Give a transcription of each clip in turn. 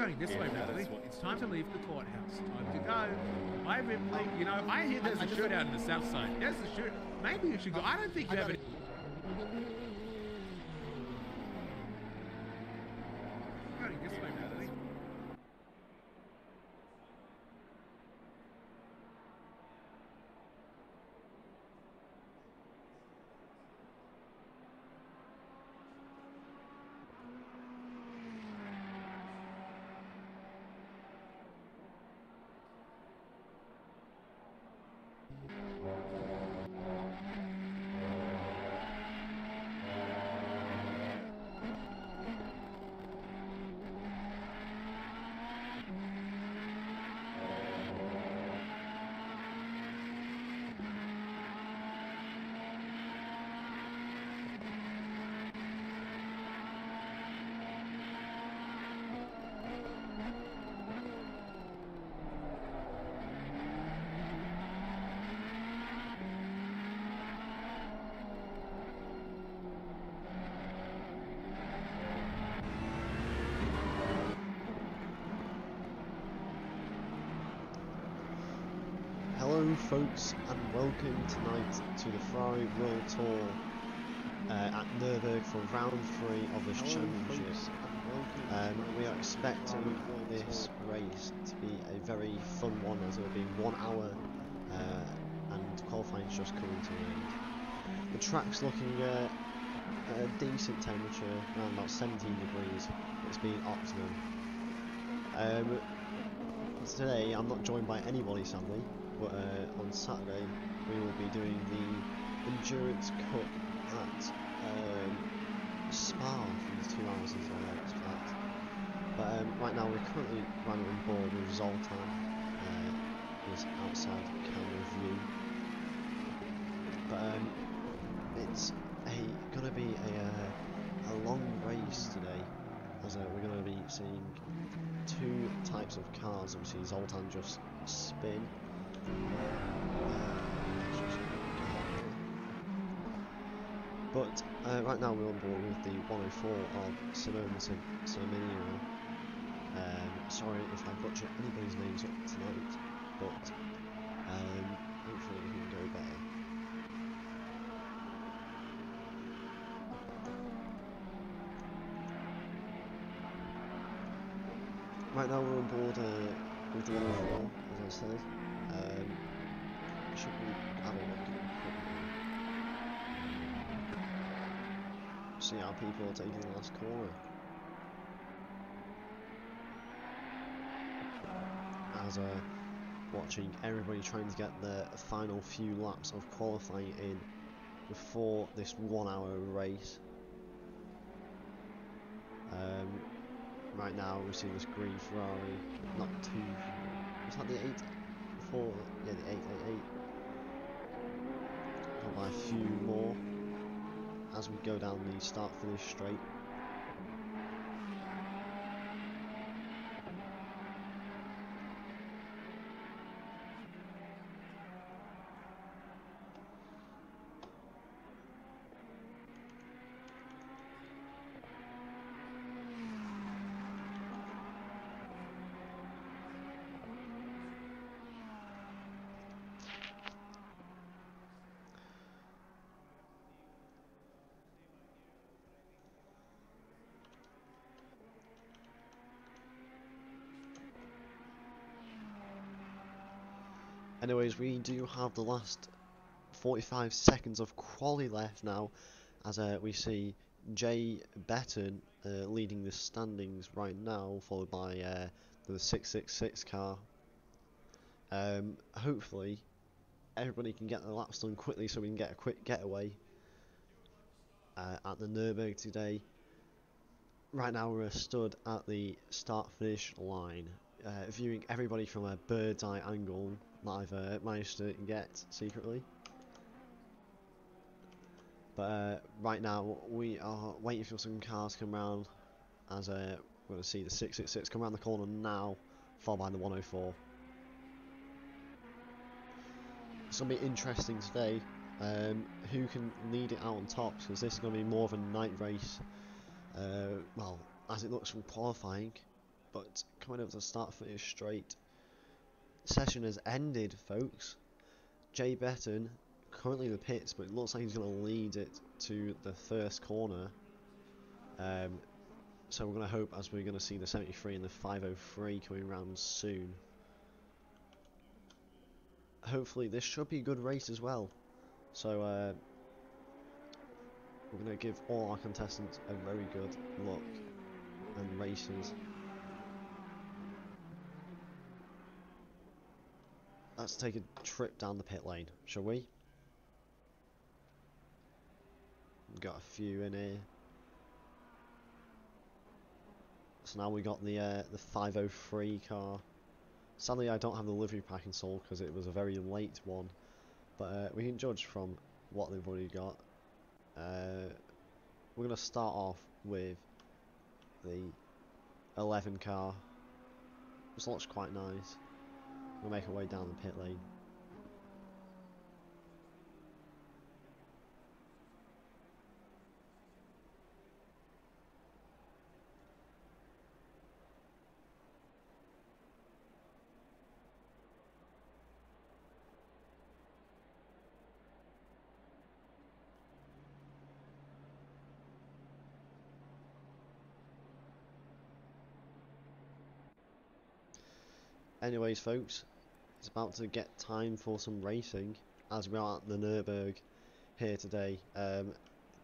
going this way, Ripley. It's time to leave the courthouse. Time to go. Bye, Ripley. You know, I hear there's a shootout in the south side. There's a shoot. Maybe you should go. I don't think you have any. Going this way, Ripley. Hello folks, and welcome tonight to the Ferrari World Tour at Nurburgring for round 3 of this championship. We are expecting this race to be a very fun one, as it will be 1 hour and qualifying is just coming to an end. The track's looking at a decent temperature, around about 17 degrees. It's been optimum. Today I'm not joined by anybody, sadly. But on Saturday we will be doing the Endurance Cup at Spa for the 2 hours until I expect. But right now we're currently running on board with Zoltan, is outside camera view. But it's gonna be a long race today, as we're gonna be seeing 2 types of cars. Obviously Zoltan just spin. But right now we're on board with the 104 of Sonoma Seminio. Sorry if I butcher anybody's names up tonight, but hopefully we can go better. Right now we're on board with the 104, as I said. Should we have a look and see how people are taking the last corner? As watching everybody trying to get the final few laps of qualifying in before this 1 hour race. Right now we see this green Ferrari, not too. Was that the 8? Before, yeah, the 888. Got by a few more as we go down the start-finish straight. Anyways, we do have the last 45 seconds of quali left now, as we see Jay Betton leading the standings right now, followed by the 666 car. Hopefully everybody can get their laps done quickly so we can get a quick getaway at the Nurburgring today. Right now we're stood at the start-finish line, viewing everybody from a bird's eye angle that I've managed to get secretly. But right now we are waiting for some cars to come round, as we're going to see the 666 come around the corner now, followed by the 104. It's going to be interesting today, who can lead it out on top, because this is going to be more of a night race, well, as it looks from qualifying. but coming up to the start finish straight. Session has ended, folks. Jay Betton currently in the pits, but it looks like he's going to lead it to the first corner. So we're going to hope, as we're going to see the 73 and the 503 coming round soon. Hopefully this should be a good race as well. So we're going to give all our contestants a very good luck and races. Let's take a trip down the pit lane, shall we? We've got a few in here. So now we got the 503 car. Sadly, I don't have the livery pack installed because it was a very late one, but we can judge from what they've already got. We're going to start off with the 11 car. This looks quite nice. We'll make our way down the pit lane. Anyways, folks, it's about to get time for some racing as we are at the Nurburgring here today.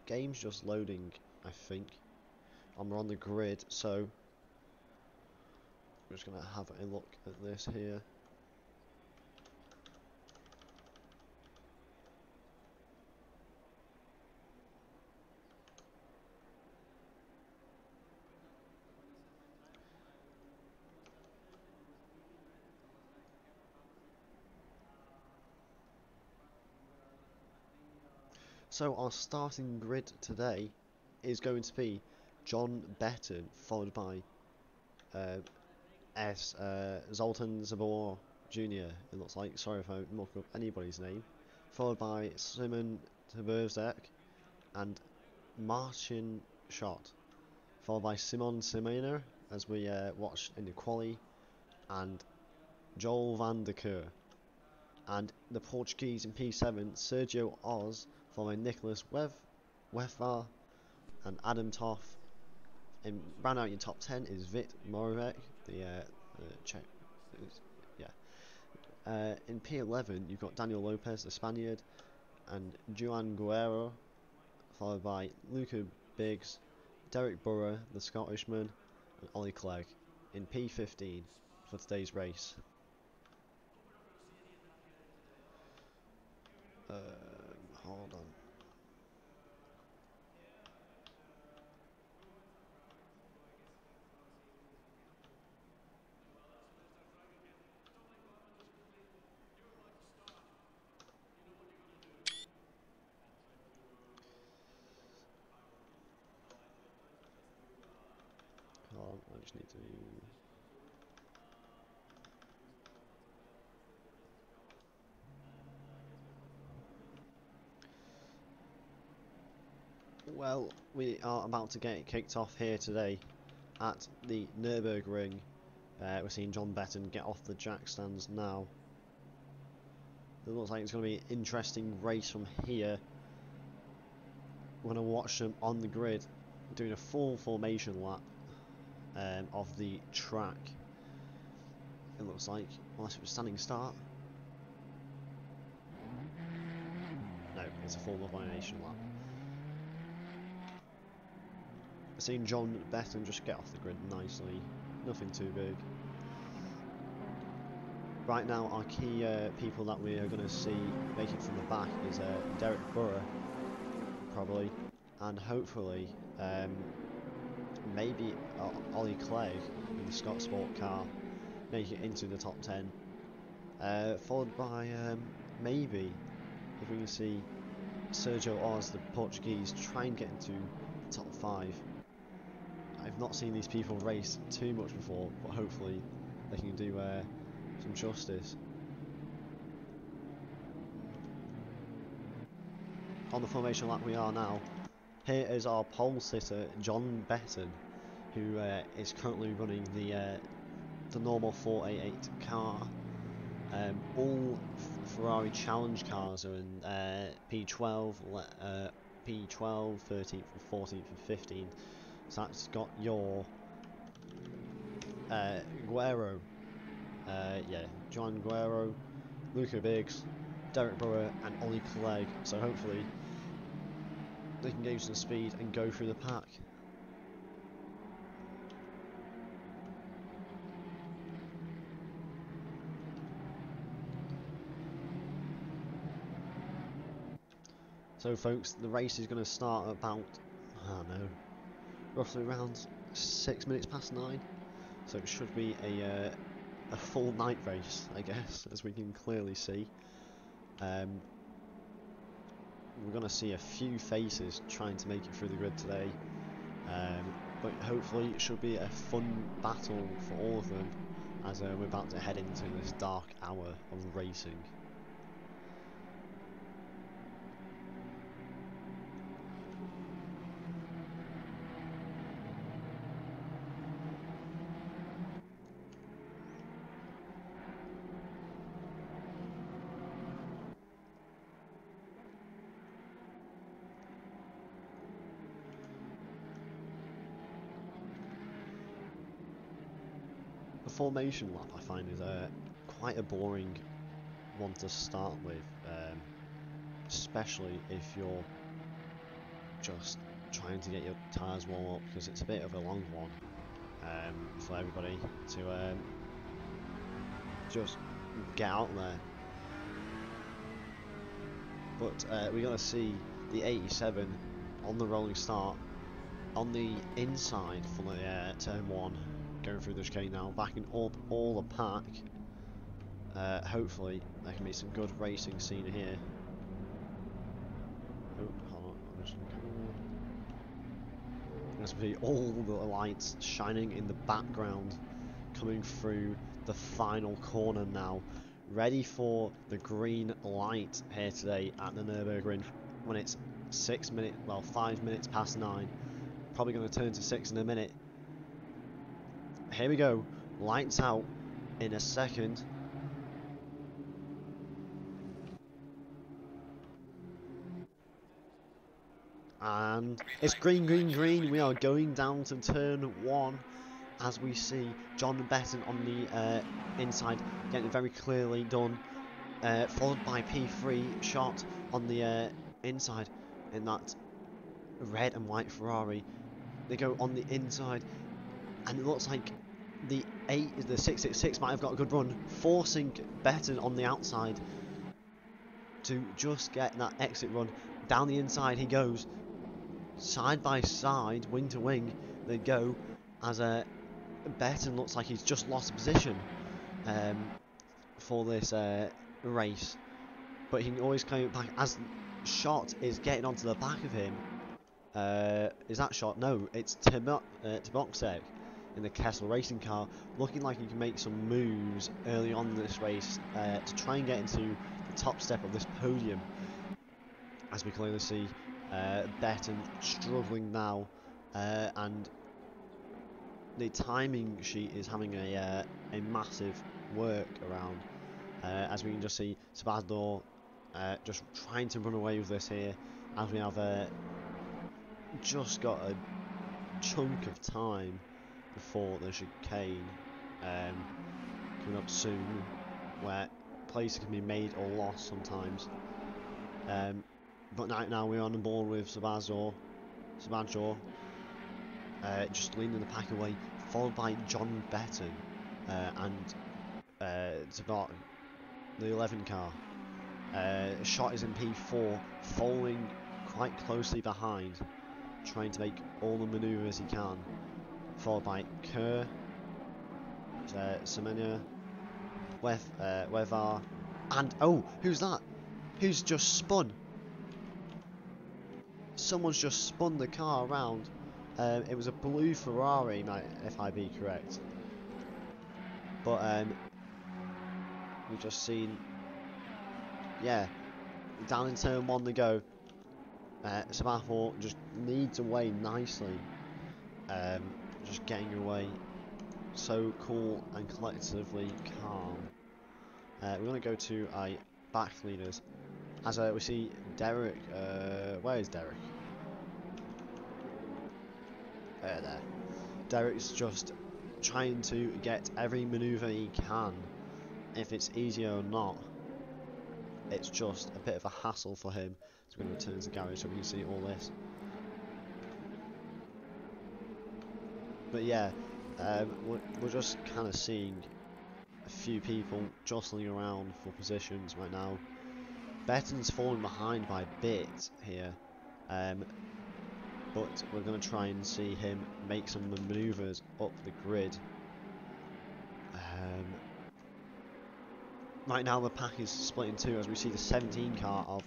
Game's just loading, I think, and we're on the grid, so we're just going to have a look at this here. So our starting grid today is going to be John Betton, followed by Zoltan Zabor Jr. It looks like. Sorry if I muck up anybody's name. Followed by Simon Taberzek and Martin Schott. Followed by Simon Siminer, as we watched in the quali, and Joel van der Keur. And the Portuguese in P7, Sergio Oz, followed by Nicholas Wefvar and Adam Toff. And round out your top 10 is Vit Moravec, the Czech. In P11, you've got Daniel Lopez, the Spaniard, and Juan Guerrero, followed by Luca Biggs, Derek Burrow, the Scottishman, and Ollie Clegg in P15 for today's race. Hold on. Hold on, I just need to... Well, we are about to get it kicked off here today at the Nurburgring. We're seeing John Betton get off the jack stands now. It looks like it's going to be an interesting race from here. We're going to watch them on the grid doing a full formation lap of the track. It looks like, unless it was standing start. No, it's a full formation lap. Seeing John Betton just get off the grid nicely, nothing too big. Right now our key people that we are going to see make it from the back is Derek Burrow, probably, and hopefully maybe Ollie Clegg in the Scott Sport car make it into the top 10, followed by maybe, if we can see Sergio Oz, the Portuguese, try and get into the top 5. I've not seen these people race too much before, but hopefully they can do some justice. On the formation lap we are now. Here is our pole sitter, John Betton, who is currently running the normal 488 car. All Ferrari challenge cars are in P12, P12, 13th, and 14th, and 15th. So that's got your Guerrero, yeah, John Guerrero, Luca Biggs, Derek Brewer, and Ollie Clegg. So hopefully they can gain some speed and go through the pack. So folks, the race is going to start at about, I don't know, roughly around 6 minutes past 9. So it should be a full night race, I guess, as we can clearly see. We're going to see a few faces trying to make it through the grid today. But hopefully it should be a fun battle for all of them, as we're about to head into this dark hour of racing. The formation lap I find is quite a boring one to start with, especially if you're just trying to get your tyres warm up, because it's a bit of a long one for everybody to just get out there. But we're going to see the 87 on the rolling start on the inside for the turn 1. Going through the chicane now, backing up all the pack. Hopefully there can be some good racing scene here. Oh, hold on, I'm just there's going to be all the lights shining in the background, coming through the final corner now, ready for the green light here today at the Nurburgring when it's 5 minutes past 9. Probably going to turn to 6 in a minute. Here we go, lights out in a second. And it's green, green, green. We are going down to turn 1 as we see John Betton on the inside, getting it very clearly done. Followed by P3 shot on the inside in that red and white Ferrari. They go on the inside, and it looks like the 666 might have got a good run, forcing Betton on the outside to just get that exit run. Down the inside he goes, side by side, wing to wing they go, as Betton looks like he's just lost position for this race, but he can always claim it back as Shot is getting onto the back of him. Is that Shot? No, it's Teboksek in the Kessel racing car, looking like he can make some moves early on in this race to try and get into the top step of this podium. As we clearly see Betton struggling now, and the timing sheet is having a massive work around, as we can just see Sebastian just trying to run away with this here, as we have just got a chunk of time before the chicane coming up soon, where places can be made or lost sometimes. But now we're on the board with Sebastian just leading the pack away, followed by John Betton and Tabak, the 11 car. Shot is in P4, following quite closely behind, trying to make all the manoeuvres he can, followed by Kerr, Semenya, Wevar, and oh, who's that? Who's just spun? Someone's just spun the car around. It was a blue Ferrari, if I be correct. But we've just seen, yeah, down in turn 1 they go. Sebastian just leads away nicely just getting away so cool and collectively calm. We're going to go to a back leaders as we see Derek. Where is Derek? There. Derek's just trying to get every manoeuvre he can. If it's easier or not, it's just a bit of a hassle for him. So we're going to return to the garage so we can see all this. But yeah, we're just kind of seeing a few people jostling around for positions right now. Betton's falling behind by a bit here, but we're going to try and see him make some manoeuvres up the grid. Right now the pack is split in two as we see the 17 car of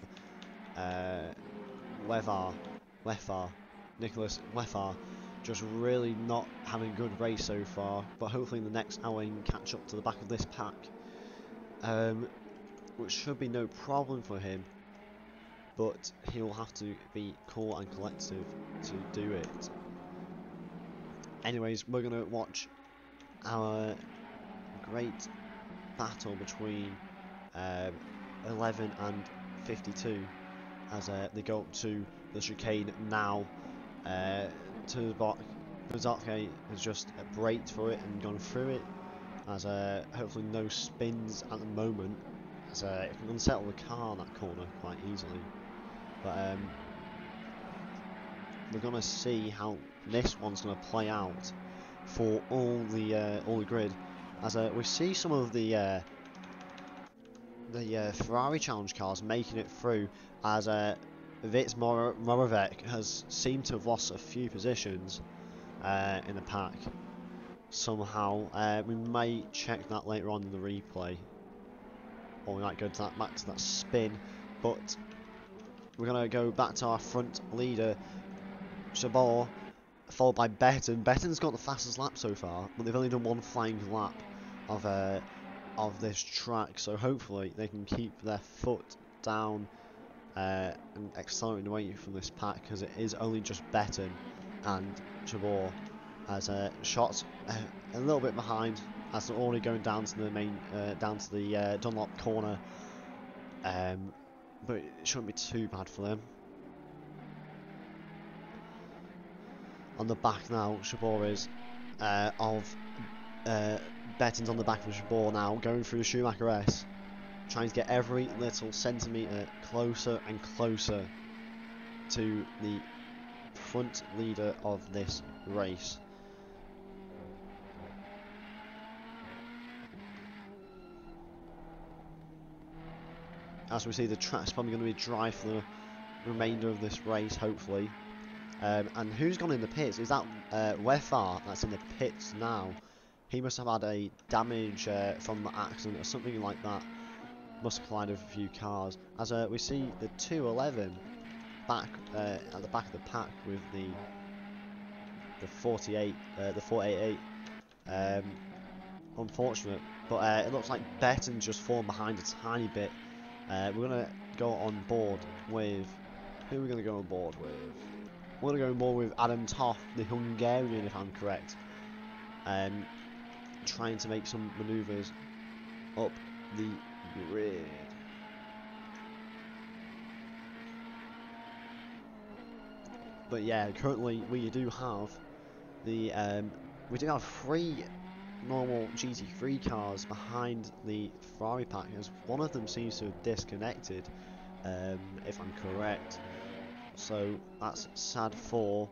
Nicholas Leffar just really not having a good race so far, but hopefully in the next hour he can catch up to the back of this pack, which should be no problem for him, but he will have to be cool and collective to do it. Anyways, we're going to watch our great battle between 11 and 52 as they go up to the chicane now. Turzotke has just braked for it and gone through it, as hopefully no spins at the moment, as it can unsettle the car in that corner quite easily. But we're gonna see how this one's gonna play out for all the grid, as we see some of the Ferrari challenge cars making it through, as Vits Moravec has seemed to have lost a few positions in the pack somehow. We may check that later on in the replay, or we might go to back to that spin, but we're going to go back to our front leader, Chabot, followed by Betton. Betton's got the fastest lap so far, but they've only done one flying lap of this track, so hopefully they can keep their foot down and accelerating away from this pack, because it is only just Betton and Chabot as shots a little bit behind, as they're already going down to the main Dunlop corner, but it shouldn't be too bad for them. On the back now, Chabot is Betton's on the back of Chabot now, going through the Schumacher S, trying to get every little centimetre closer and closer to the front leader of this race. As we see, the track's probably going to be dry for the remainder of this race, hopefully. And who's gone in the pits? Is that Wefar that's in the pits now? He must have had a damage from the accident or something like that. Must have collided with a few cars. As we see the 211 back at the back of the pack with the 488. Unfortunate, but it looks like Betton's just fallen behind a tiny bit. We're gonna go on board with who are we gonna go on board with? We're gonna go on board with Adam Toth, the Hungarian, if I'm correct. Trying to make some manoeuvres up the grid. But yeah, currently we do have the three normal GT3 cars behind the Ferrari pack, as one of them seems to have disconnected, if I'm correct. So that's sad for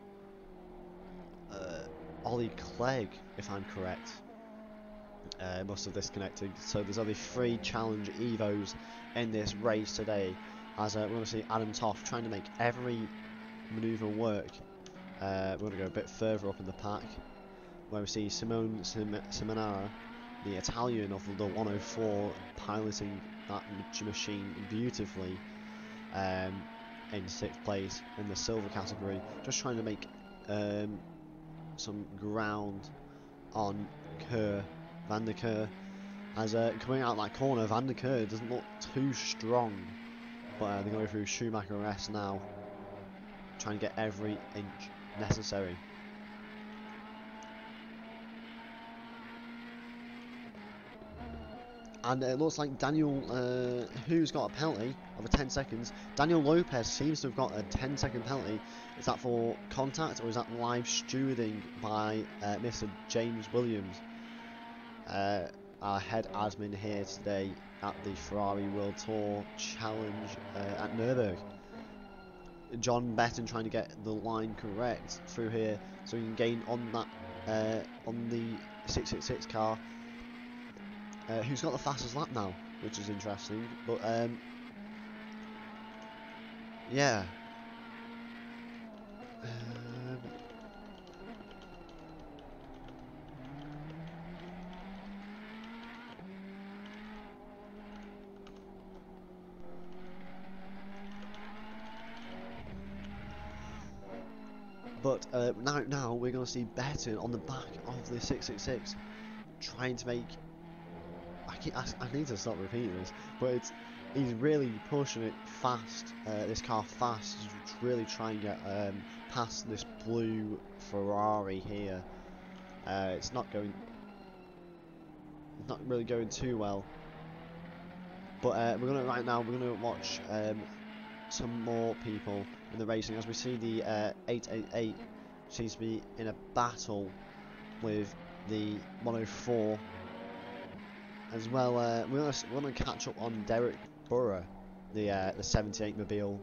Ollie Clegg, if I'm correct. Must have disconnected. So there's only 3 challenge Evos in this race today, as we're going to see Adam Toth trying to make every manoeuvre work. We're going to go a bit further up in the pack, where we see Simone Simonara, the Italian of the 104, piloting that machine beautifully in 6th place in the silver category, just trying to make some ground on Van der Keur, as coming out that corner, Van der Keur doesn't look too strong, but they're going through Schumacher S now, trying to get every inch necessary. And it looks like Daniel, who's got a penalty of 10 seconds. Daniel Lopez seems to have got a 10-second penalty. Is that for contact or is that live stewarding by Mr. James Williams, our head admin here today at the Ferrari World Tour Challenge at Nurburgring? John Betton trying to get the line correct through here so he can gain on that on the 666 car. Who's got the fastest lap now, which is interesting, but yeah. But now we're going to see Betton on the back of the 666 trying to make. I need to stop repeating this, but he's really pushing it fast. This car fast. He's really trying to get past this blue Ferrari here. It's not really going too well. But we're gonna watch some more people in the racing as we see the 888 seems to be in a battle with the 104. As well, we're gonna catch up on Derek Burrow, the 78 mobile.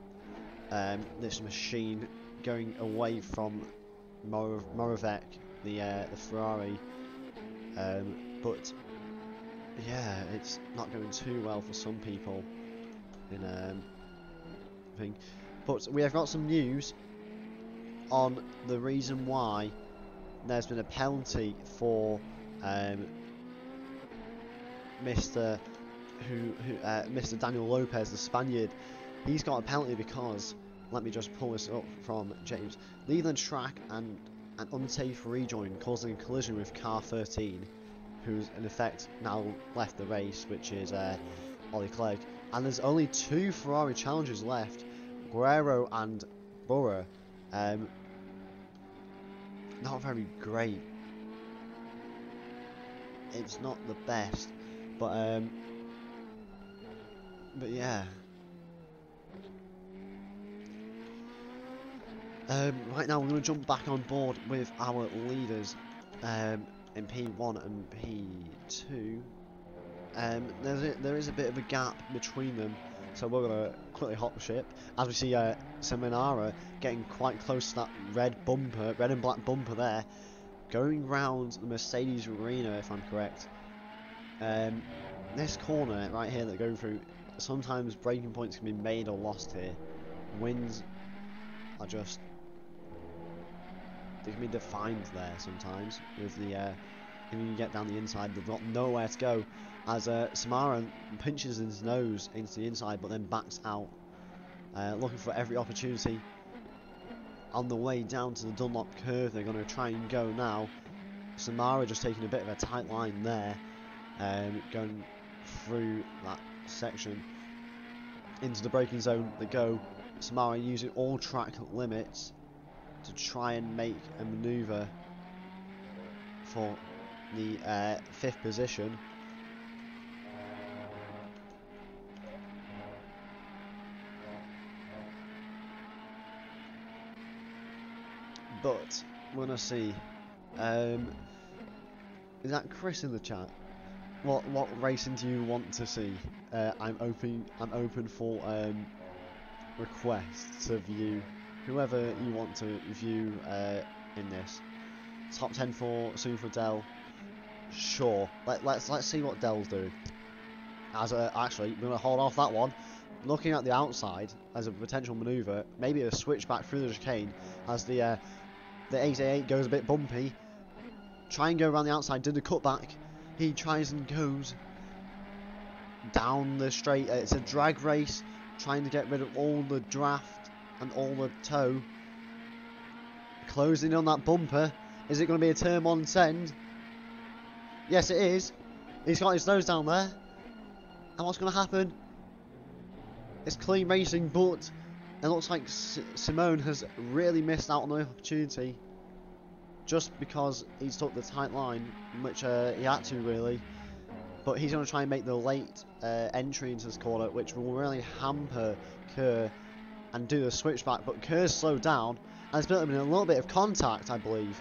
This machine going away from Moravec, the Ferrari. But yeah, it's not going too well for some people. But we have got some news on the reason why there's been a penalty for Mr. Daniel Lopez, the Spaniard. He's got a penalty because, let me just pull this up from James, leaving the track and an unsafe rejoin causing a collision with car 13, who's in effect now left the race, which is Ollie Clegg. And there's only 2 Ferrari challengers left, Guerrero and Burrow. Not very great. It's not the best. But yeah. Right now we're going to jump back on board with our leaders in P1 and P2. There is a bit of a gap between them, so we're going to quickly hop the ship as we see Seminara getting quite close to that red and black bumper there, going round the Mercedes arena, if I'm correct. This corner right here that go through, sometimes braking points can be made or lost here. Wins are just, they can be defined there sometimes with the when you get down the inside they've got nowhere to go, as Samara pinches his nose into the inside but then backs out, looking for every opportunity. On the way down to the Dunlop curve they're going to try and go now. Samara just taking a bit of a tight line there, going through that section into the braking zone they go. Samara using all track limits to try and make a manoeuvre for the 5th position. But we're gonna see. Is that Chris in the chat? What racing do you want to see? I'm open for requests to view whoever you want to view in this. Top 10 soon for Dell. Sure. Let's see what Dell's doing. As actually, we're gonna hold off that one. Looking at the outside as a potential manoeuvre, maybe a switch back through the chicane as the 888 goes a bit bumpy. Try and go around the outside, did a cutback. He tries and goes down the straight. It's a drag race, trying to get rid of all the draft and all the toe. Closing on that bumper. Is it going to be a turn on send? Yes, it is. He's got his nose down there. And what's going to happen? It's clean racing, but it looks like Simone has really missed out on the opportunity. Just because he's took the tight line, which he had to really. but he's going to try and make the late entry into this corner, which will really hamper Kerr and do the switchback. But Kerr's slowed down, and there's been a little bit of contact, I believe,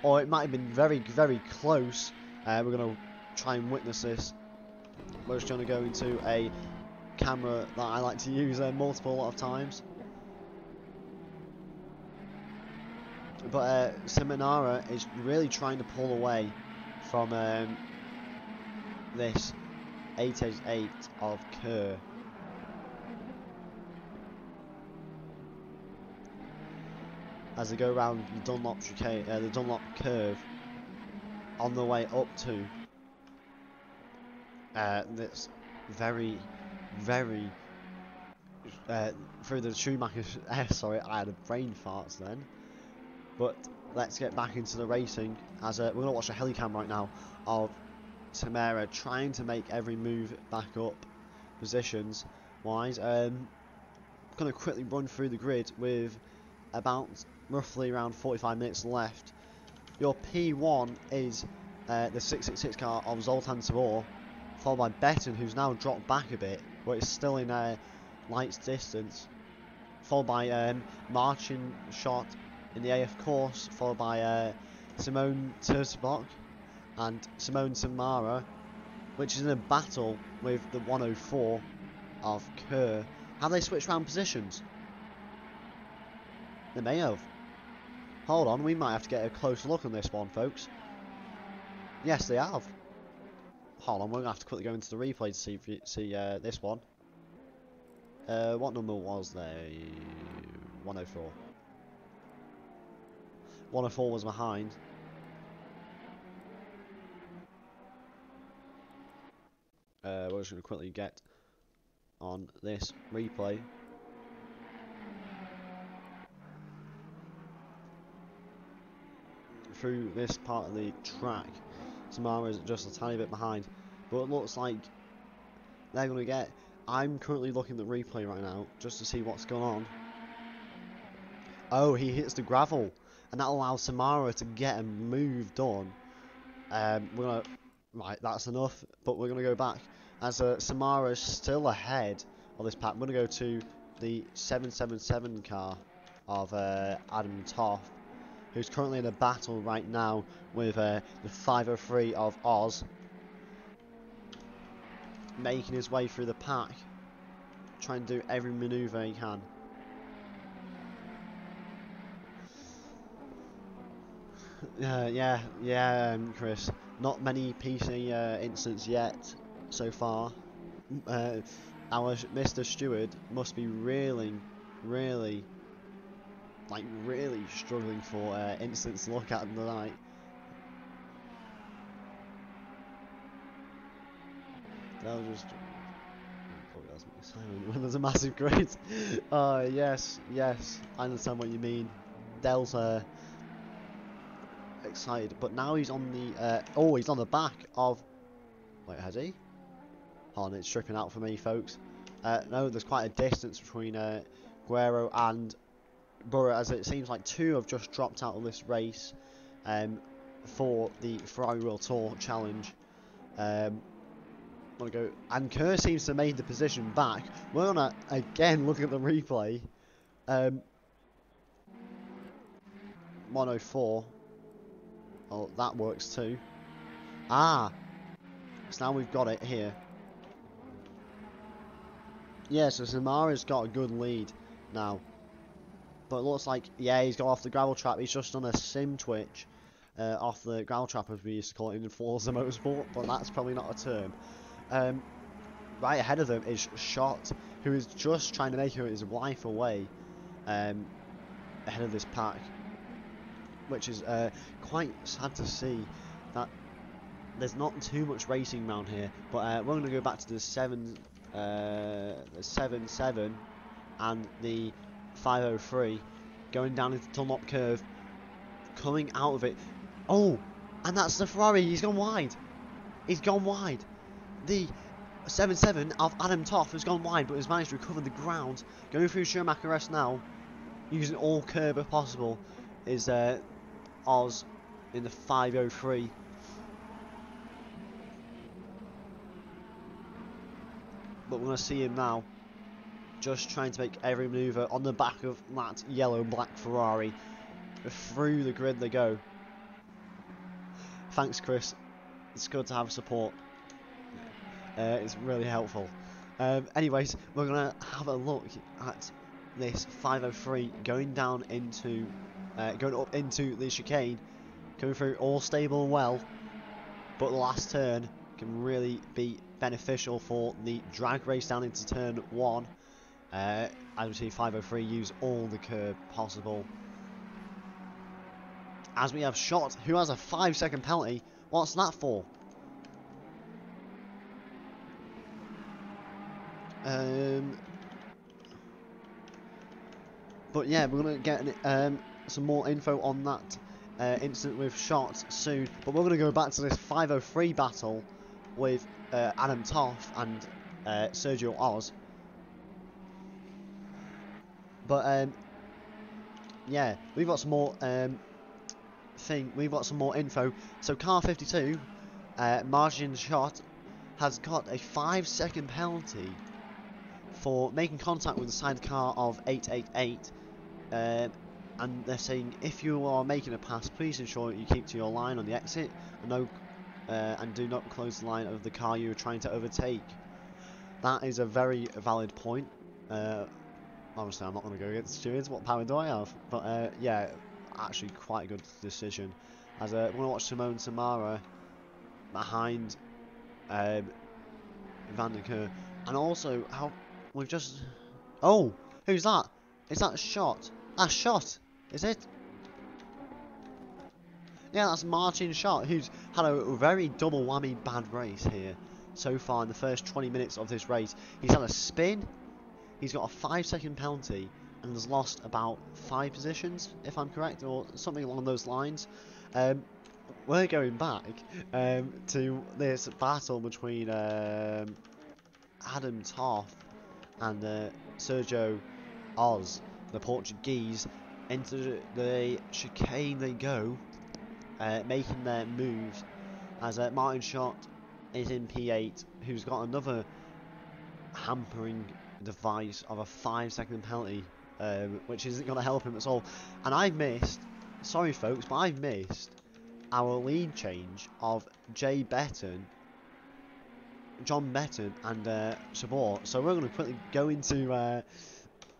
or it might have been very, very close. We're going to try and witness this. We're just going to go into a camera that I like to use a lot of times. But Seminara is really trying to pull away from this 888 of Kerr. As they go around the Dunlop curve on the way up to this very through the Schumacher's sorry, I had a brain farts then. But let's get back into the racing, as we're going to watch a helicam right now of Tamara trying to make every move back up positions wise. Going to quickly run through the grid with about roughly around 45 minutes left. Your P1 is the 666 car of Zoltan Sabor, followed by Betten, who's now dropped back a bit, but is still in lights distance, followed by Marcin Schott in the AF course, followed by Simone Terzbach and Simone Samara, which is in a battle with the 104 of Kerr. Have they switched around positions? They may have. Hold on, we might have to get a closer look on this one, folks. Yes, they have. Hold on, we're going to have to quickly go into the replay to see this one. What number was they? 104. 104 was behind. We're just going to quickly get on this replay. Through this part of the track, Samara is just a tiny bit behind, but it looks like they're going to get... I'm currently looking at the replay right now just to see what's going on. Oh, he hits the gravel, and that allows Samara to get a move done. We're gonna... Right, that's enough, but we're going to go back. As Samara is still ahead of this pack, we're going to go to the 777 car of Adam Toff, who's currently in a battle right now with the 503 of Oz, making his way through the pack, trying to do every manoeuvre he can. Yeah, Chris. Not many PC incidents yet so far. Our Mr. Steward must be really struggling for incidents to look at in the night. They'll just silent when there's a massive grid. Yes, I understand what you mean. Dell's excited, but now he's on the he's on the back of... Wait, has he? Hold on, it's stripping out for me, folks. No, there's quite a distance between Guerrero and Burra, as it seems like two have just dropped out of this race for the Ferrari World Tour Challenge. Want to go, and Kerr seems to have made the position back. We're gonna again look at the replay. 104. Oh, that works too. So now we've got it here. Yeah, so Samara's got a good lead now. But it looks like, yeah, he's got off the gravel trap. He's just done a sim twitch off the gravel trap, as we used to call it in Forza Motorsport, but that's probably not a term. Right ahead of them is Schott, who is just trying to make his life away ahead of this pack, which is quite sad to see that there's not too much racing around here. But we're going to go back to the 7-7 and the 503, going down into the Dunlop curve, coming out of it. Oh, and that's the Ferrari. He's gone wide. He's gone wide. The 7-7 of Adam Toff has gone wide, but has managed to recover the ground. Going through Schumacher rest now, using all curb if possible, is Oz in the 503. but we're going to see him now, just trying to make every manoeuvre on the back of that yellow-black Ferrari. Through the grid they go. Thanks, Chris. It's good to have support. It's really helpful. Anyways, we're going to have a look at this 503 going down into, going up into the chicane, coming through all stable and well, but the last turn can really be beneficial for the drag race down into turn 1. As we see 503 use all the curb possible. As we have Shot, who has a 5-second penalty. What's that for? But yeah, we're going to get some more info on that incident with Shot soon. But we're going to go back to this 503 battle with Adam Toff and Sergio Oz. But yeah, we've got some more we've got some more info. So car 52, Margin Shot, has got a 5-second penalty for making contact with the side car of 888, and they're saying if you are making a pass, please ensure you keep to your line on the exit and do not close the line of the car you are trying to overtake. That is a very valid point. Obviously I'm not going to go against the stewards, what power do I have? But yeah, actually quite a good decision. As we're going to watch Simone Samara behind Van der Keur. And also, how we've just... Oh! Who's that? Is that Shot? That's Shot! Is it? Yeah, that's Martin Shot, who's had a very double whammy bad race here so far in the first 20 minutes of this race. He's had a spin, he's got a 5-second penalty, and has lost about 5 positions, if I'm correct, or something along those lines. We're going back to this battle between Adam Toff and Sergio Oz, the Portuguese. Into the chicane they go, making their moves, as Martin Shot is in P8, who's got another hampering device of a 5-second penalty, which isn't going to help him at all. And I've missed, sorry folks, but I've missed our lead change of John Betton and Sabor. So we're going to quickly go into,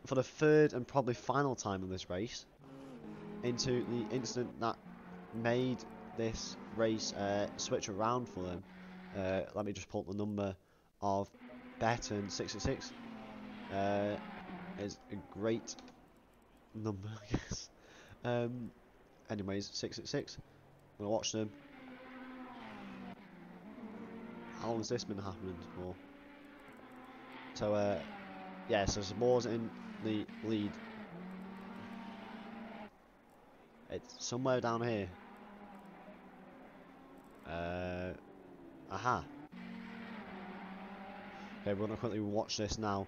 for the third and probably final time in this race, into the incident that made this race switch around for them. Let me just pull up the number of Betton. 666 is a great number, I guess. Anyways, 666. I'm gonna watch them. How long has this been happening for? So, yeah, so Sabor's in the lead. It's somewhere down here. Aha. Okay, we're gonna quickly watch this now.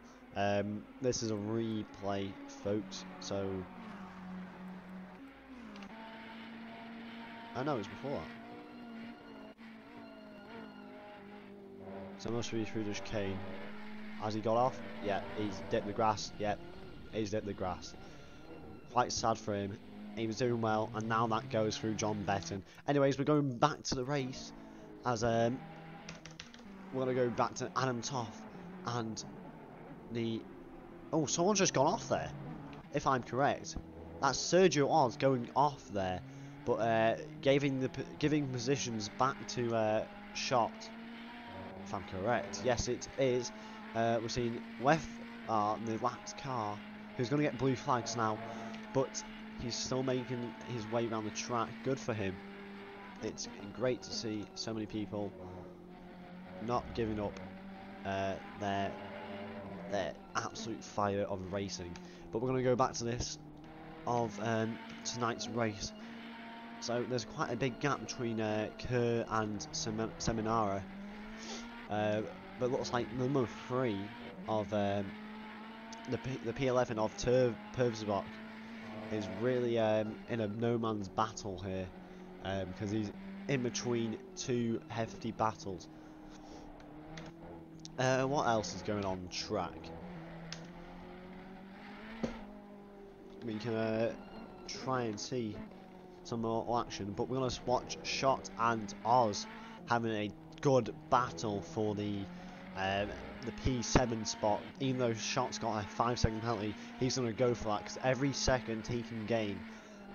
This is a replay, folks, so... I know, it's before that. So it must be through the chicane. Has he got off? Yeah, he's dipped the grass. Yep, he's dipped the grass. Quite sad for him. He was doing well, and now that goes through John Betton. Anyways, we're going back to the race, as we're going to go back to Adam Toff, and the... Oh, someone's just gone off there, if I'm correct. That's Sergio Oz going off there, but giving positions back to Shot, if I'm correct. Yes, it is. We're seeing Weth, the last car, who's going to get blue flags now, but he's still making his way around the track. Good for him. It's great to see so many people not giving up their absolute fire of racing. But we're going to go back to this of tonight's race. So there's quite a big gap between Kerr and Seminara, but looks like number 3 of the P11 of Pervsbach is really in a no man's battle here, because he's in between 2 hefty battles. What else is going on track? We can try and see some more action, but we're going to watch Shot and Oz having a good battle for the P7 spot. Even though Shot's got a 5-second penalty, he's going to go for that because every second he can gain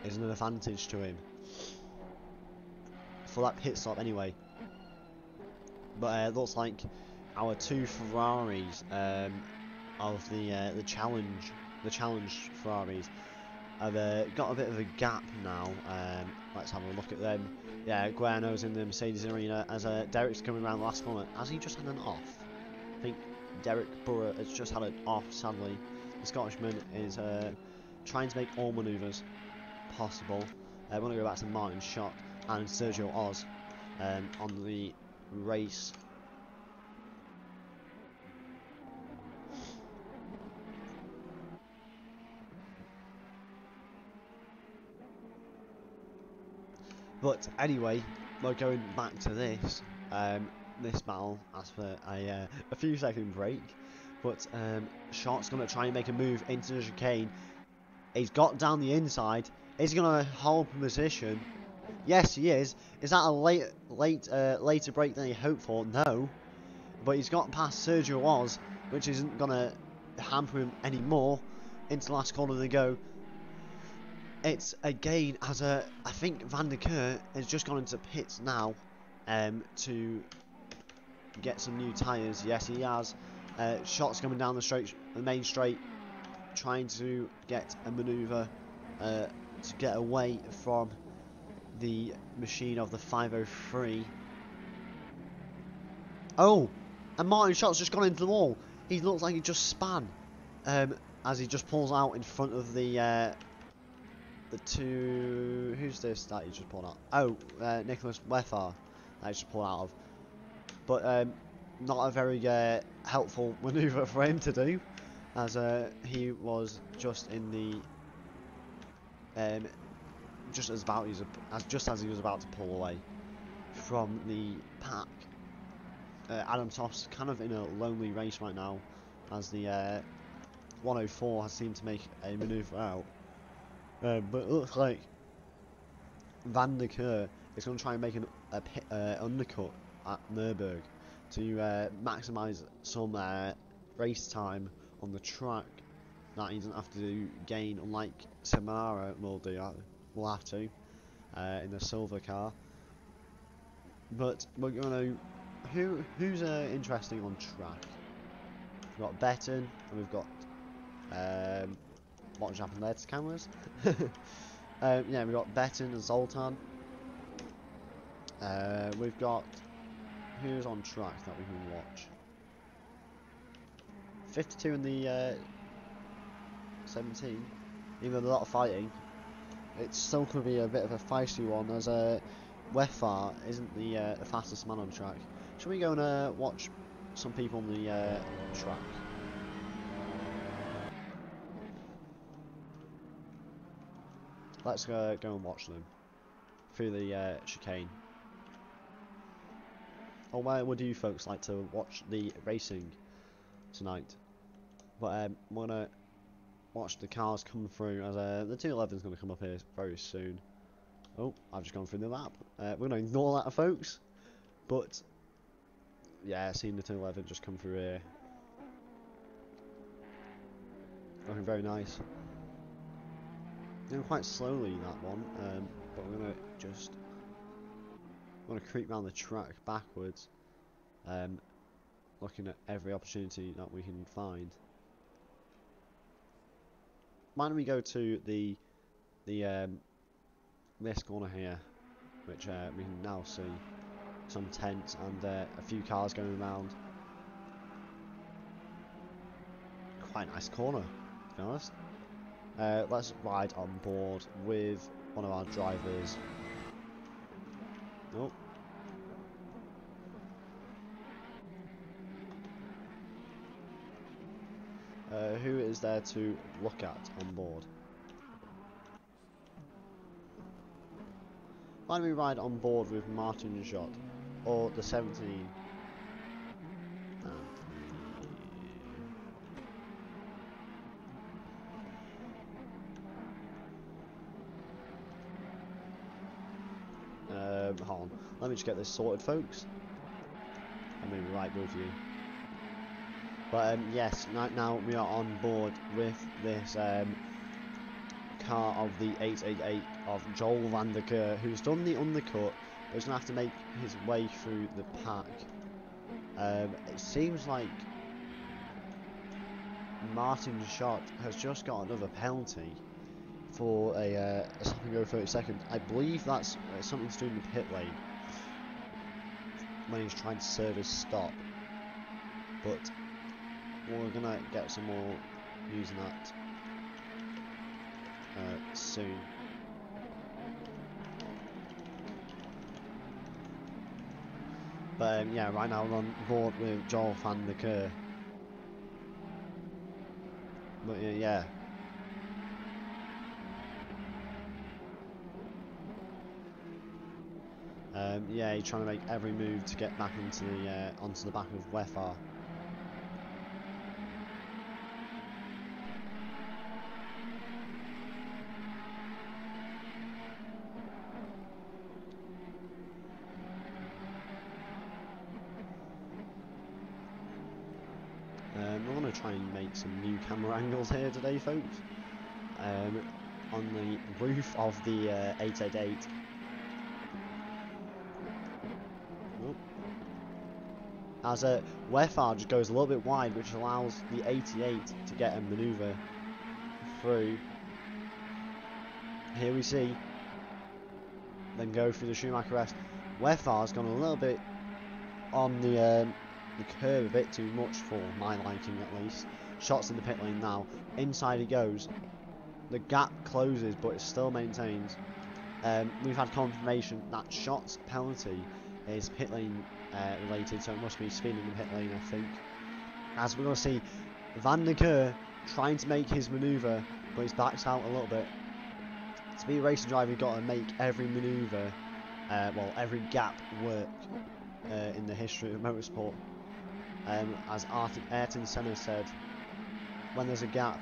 is an advantage to him for that pit stop anyway. But it looks like our two Ferraris of the challenge Ferraris have got a bit of a gap now. Let's have a look at them. Yeah, Guerno's in the Mercedes arena as Derek's coming around the last corner. Has he just had an off? I think Derek Burrow has just had an off, sadly. The Scottishman is trying to make all manoeuvres possible. We're going to go back to Martin Schott and Sergio Oz on the race. But anyway, we're going back to this battle after a few second break. But Shott's going to try and make a move into the chicane. He's got down the inside. Is he going to hold position? Yes, he is. Is that a later break than he hoped for? No. But he's got past Sergio Oz, which isn't going to hamper him anymore. Into the last corner they go. It's again as I think Van der Keur has just gone into pits now to get some new tyres. Yes, he has. Shots coming down the main straight, trying to get a manoeuvre to get away from the machine of the 503. Oh, and Martin Shott's just gone into the wall. He looks like he just span as he just pulls out in front of the two. Who's this that he just pulled out? Oh, Nicholas Weffar that he just pulled out of. But not a very helpful manoeuvre for him to do, as he was just in the just as he was about to pull away from the pack. Adam Toft's kind of in a lonely race right now, as the 104 has seemed to make a manoeuvre out. But it looks like Van der Keur is going to try and make an undercut at Nurburgring to maximise some race time on the track that he doesn't have to gain, unlike Samara will have to in the silver car. But we're going to who's interesting on track. We've got Betten and we've got what just happened there to cameras? Yeah, we've got Betten and Zoltan. We've got who's on track that we can watch. 52 in the 17. Even though a lot of fighting, it still could be a bit of a feisty one, as Weffar isn't the fastest man on track. Shall we go and watch some people on the track? Let's go and watch them through the chicane. Or where would you folks like to watch the racing tonight? But we're gonna watch the cars come through, as the 211 is going to come up here very soon. Oh, I've just gone through the map. We're going to ignore that, folks. But yeah, seeing the 211 just come through here, looking very nice. Going quite slowly, that one, but we're going to creep around the track backwards, looking at every opportunity that we can find. Why don't we go to the this corner here, which we can now see some tents and a few cars going around. Quite a nice corner, to be honest. Let's ride on board with one of our drivers. Oh. Who is there to look at on board? Why don't we ride on board with Martin Schott or the 17? hold on. Let me just get this sorted, folks. I'm going to be right with you. But yes, right now we are on board with this car of the 888 of Joel van der Keur, who's done the undercut, but he's going to have to make his way through the pack. It seems like Martin Schott has just got another penalty for a stop and go 30 seconds. I believe that's something to do in the pit lane when he's trying to serve his stop. But we're gonna get some more using that soon. But yeah, right now we're on board with Joel van der Keur. But yeah. Yeah, he's trying to make every move to get back into the onto the back of Wefar. We're going to try and make some new camera angles here today, folks. On the roof of the 888. As Wefar just goes a little bit wide, which allows the 88 to get a manoeuvre through. Here we see then go through the Schumacher rest. Wefar's gone a little bit on the curve, a bit too much for my liking at least. Shots in the pit lane now. Inside he goes. The gap closes, but it still maintains. We've had confirmation that Schott's penalty is pit lane related, so it must be speeding in the pit lane, I think. As we're going to see Van der Keur trying to make his manoeuvre, but he's backed out a little bit. To be a racing driver, you've got to make every manoeuvre, well, every gap work in the history of motorsport. As Ayrton Senna said, when there's a gap,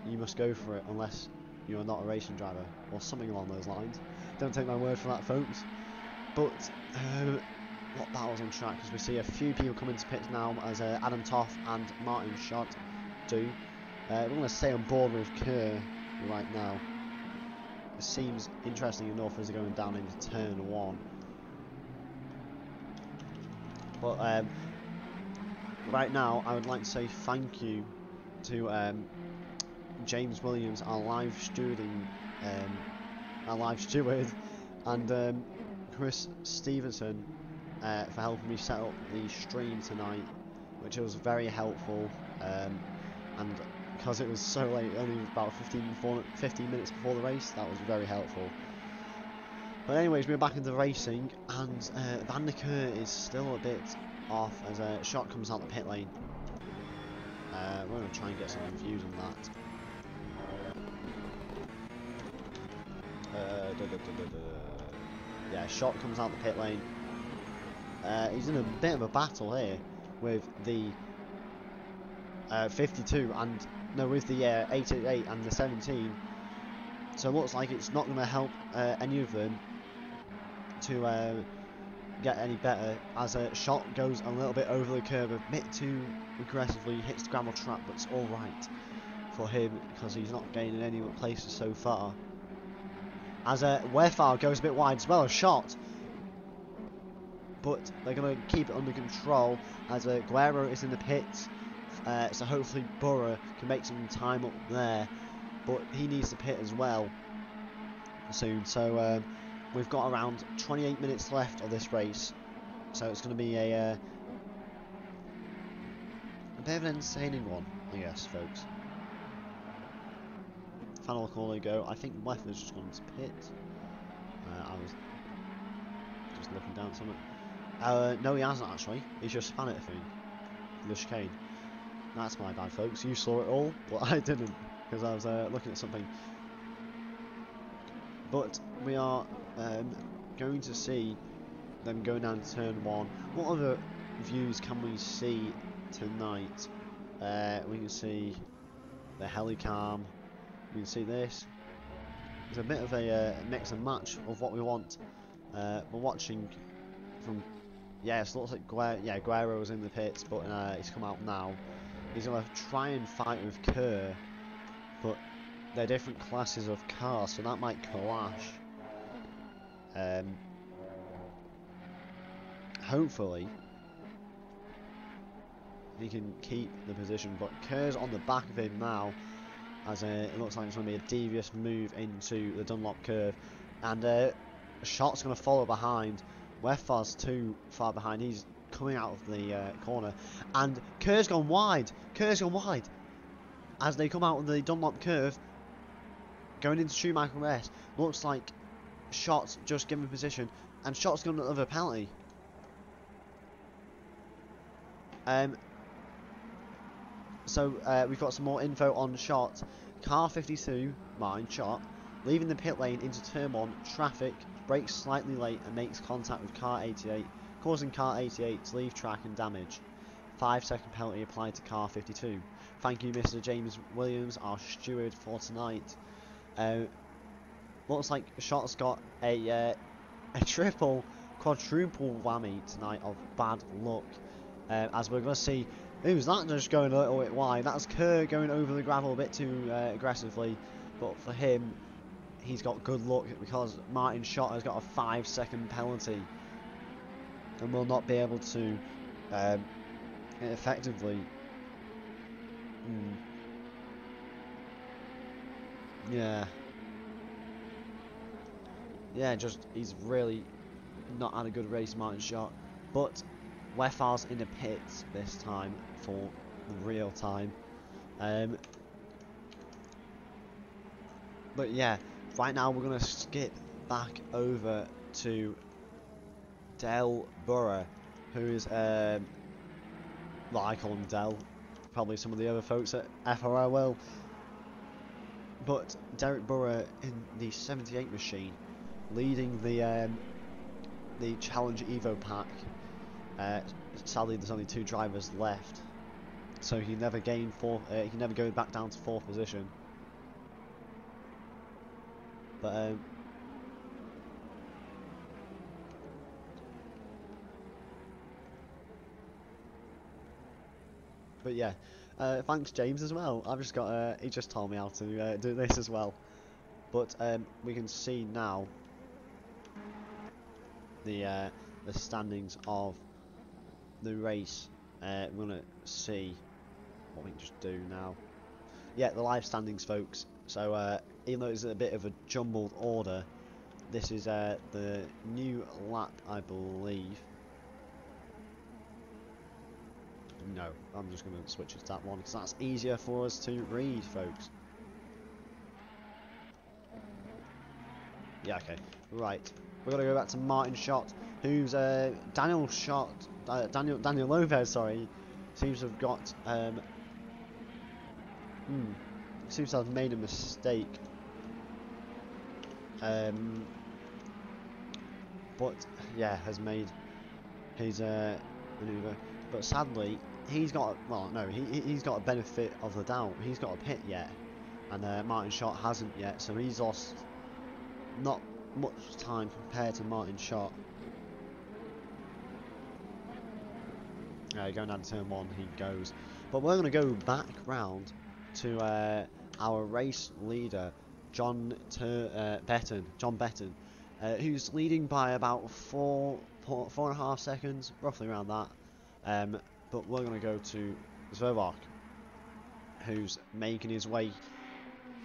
you must go for it unless you're not a racing driver, or something along those lines. Don't take my word for that, folks. But what battles on track, as we see a few people come into pits now, as Adam Toff and Martin Schott do. We're going to stay on board with Kerr right now. It seems interesting enough as they're going down into turn 1. But right now, I would like to say thank you to James Williams, our live steward, and Chris Stevenson for helping me set up the stream tonight, which was very helpful. And because it was so late, only about 15 minutes before the race, that was very helpful. But anyways, we're back into racing, and Van der Keur is still a bit off as a Schott comes out the pit lane. We're going to try and get some views on that. Yeah, Schott comes out the pit lane. He's in a bit of a battle here with the 52 and no, with the 888 and the 17. So it looks like it's not going to help any of them to get any better, as Schott goes a little bit over the curb, a bit too aggressively, hits the gravel trap, but it's all right for him because he's not gaining any places so far. As Wefar goes a bit wide as well as Schott, but they're going to keep it under control as Guerrero is in the pits, so hopefully Burra can make some time up there, but he needs to pit as well soon. So we've got around 28 minutes left of this race, so it's going to be a bit of an entertaining one, I guess, folks. Final call they go. I think Wefar's just gone to pit. I was just looking down something. No, he hasn't actually. He's just spun it, I think. The chicane. That's my bad, folks. You saw it all, but I didn't, because I was looking at something. But we are going to see them going down to turn 1. What other views can we see tonight? We can see the helicam. We can see this. It's a bit of a mix and match of what we want We're watching from. Yes, looks like Guerrero's in the pits, but he's come out now. He's gonna try and fight with Kerr, but they're different classes of cars, so that might clash. Hopefully he can keep the position, but Kerr's on the back of him now, as it looks like it's going to be a devious move into the Dunlop curve, and Shot's going to follow behind. Weffar's too far behind. He's coming out of the corner, and Kerr's gone wide. Kerr's gone wide as they come out of the Dunlop curve, going into Schumacher S. Looks like Shot's just given position, and Shot's got another penalty. So we've got some more info on Shot. Car 52, mine, Shot, leaving the pit lane into turn 1, traffic, brakes slightly late and makes contact with car 88, causing car 88 to leave track and damage. 5-second penalty applied to car 52. Thank you, Mr. James Williams, our steward for tonight. Looks like Shot's got a triple, quadruple whammy tonight of bad luck. As we're going to see, who's that just going a little bit wide? That's Kerr going over the gravel a bit too aggressively, but for him, he's got good luck because Martin Shot has got a 5-second penalty and will not be able to effectively. Yeah, just he's really not had a good race, Martin Shot, but Weffar's in the pits this time for the real time. But yeah, right now we're going to skip back over to Del Burra, who is, well, I call him Del, probably some of the other folks at FRLACC will, but Derek Burra in the 78 machine, leading the Challenge Evo pack. Sadly, there's only 2 drivers left, so he never gained he never go back down to 4th position. But yeah, thanks James as well. I've just got he just told me how to do this as well. But we can see now the standings of the race. We're gonna see what we can just do now. Yeah, the live standings, folks. So even though it's a bit of a jumbled order, this is the new lap, I believe. No, I'm just gonna switch it to that one because that's easier for us to read, folks. Yeah, okay, right. We're gonna go back to Martin Shot, who's Daniel Lopez, sorry, seems to have got seems to have made a mistake. But yeah, has made his maneuver. But sadly, he's got he's got a benefit of the doubt. He's got a pit yet, and Martin Shot hasn't yet, so he's lost not much time compared to Martin Shot. Going down turn 1, he goes. But we're going to go back round to our race leader, John Betton, who's leading by about 4.5 seconds, roughly around that. But we're going to go to FRLACC, who's making his way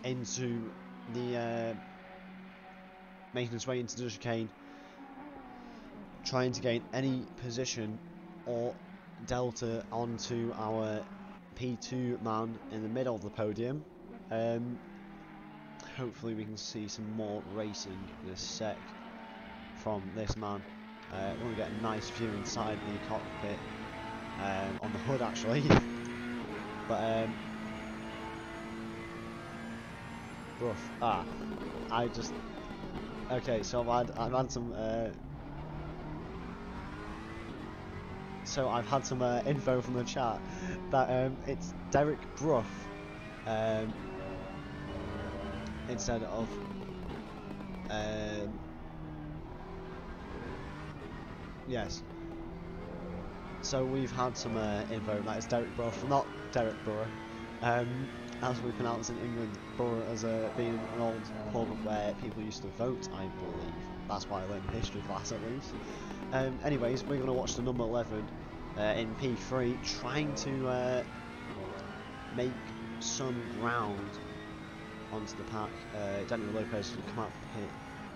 into the chicane, trying to gain any position or delta onto our P2 man in the middle of the podium. Hopefully we can see some more racing in a sec from this man. We're going to get a nice view inside the cockpit, on the hood actually. But rough. Okay, so I've had some info from the chat that it's Derek Bruff instead of Yes. So we've had some info. That is Derek Borough, not Derek Borough, as we pronounce in England. Borough as being an old pub where people used to vote, I believe. That's why I learned history class at least. Anyways, we're going to watch the number 11 in P3 trying to make some ground onto the pack. Daniel Lopez will come out of the pit.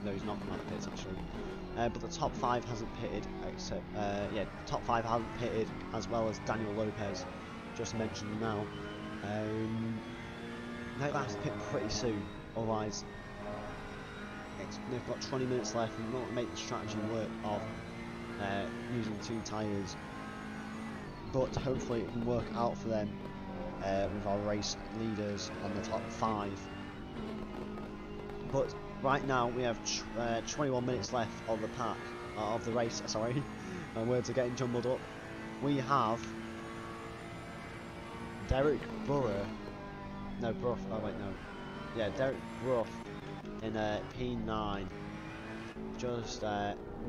No, he's not come out of the pits actually. But the top 5 hasn't pitted, except yeah, top 5 hasn't pitted, as well as Daniel Lopez, just mentioned now. They'll have to pit pretty soon, otherwise they've got 20 minutes left and not make the strategy work of using 2 tyres. But hopefully it can work out for them with our race leaders on the top 5. But right now we have 21 minutes left of the pack, of the race, sorry. My words are getting jumbled up. We have Derek Borough, no, Brough, oh wait, no. Yeah, Derek Brough in P9, just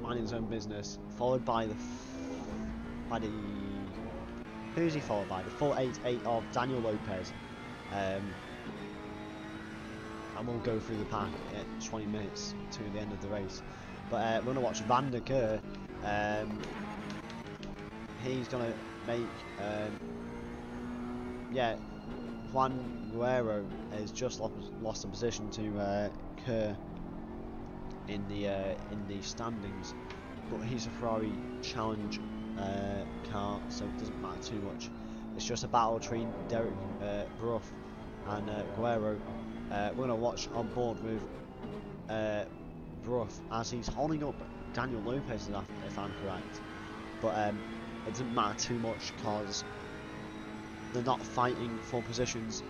minding his own business, followed by the, who's he followed by? The 488 of Daniel Lopez. And we'll go through the pack at 20 minutes to the end of the race. But we're going to watch Van der Keur. He's going to make, yeah, Juan Guerrero has just lost a position to Kerr in the standings, but he's a Ferrari Challenge car, so it doesn't matter too much. It's just a battle between Derek Brough and Guerrero. We're going to watch on board with Brough as he's holding up Daniel Lopez, if I'm correct. But it doesn't matter too much because they're not fighting for positions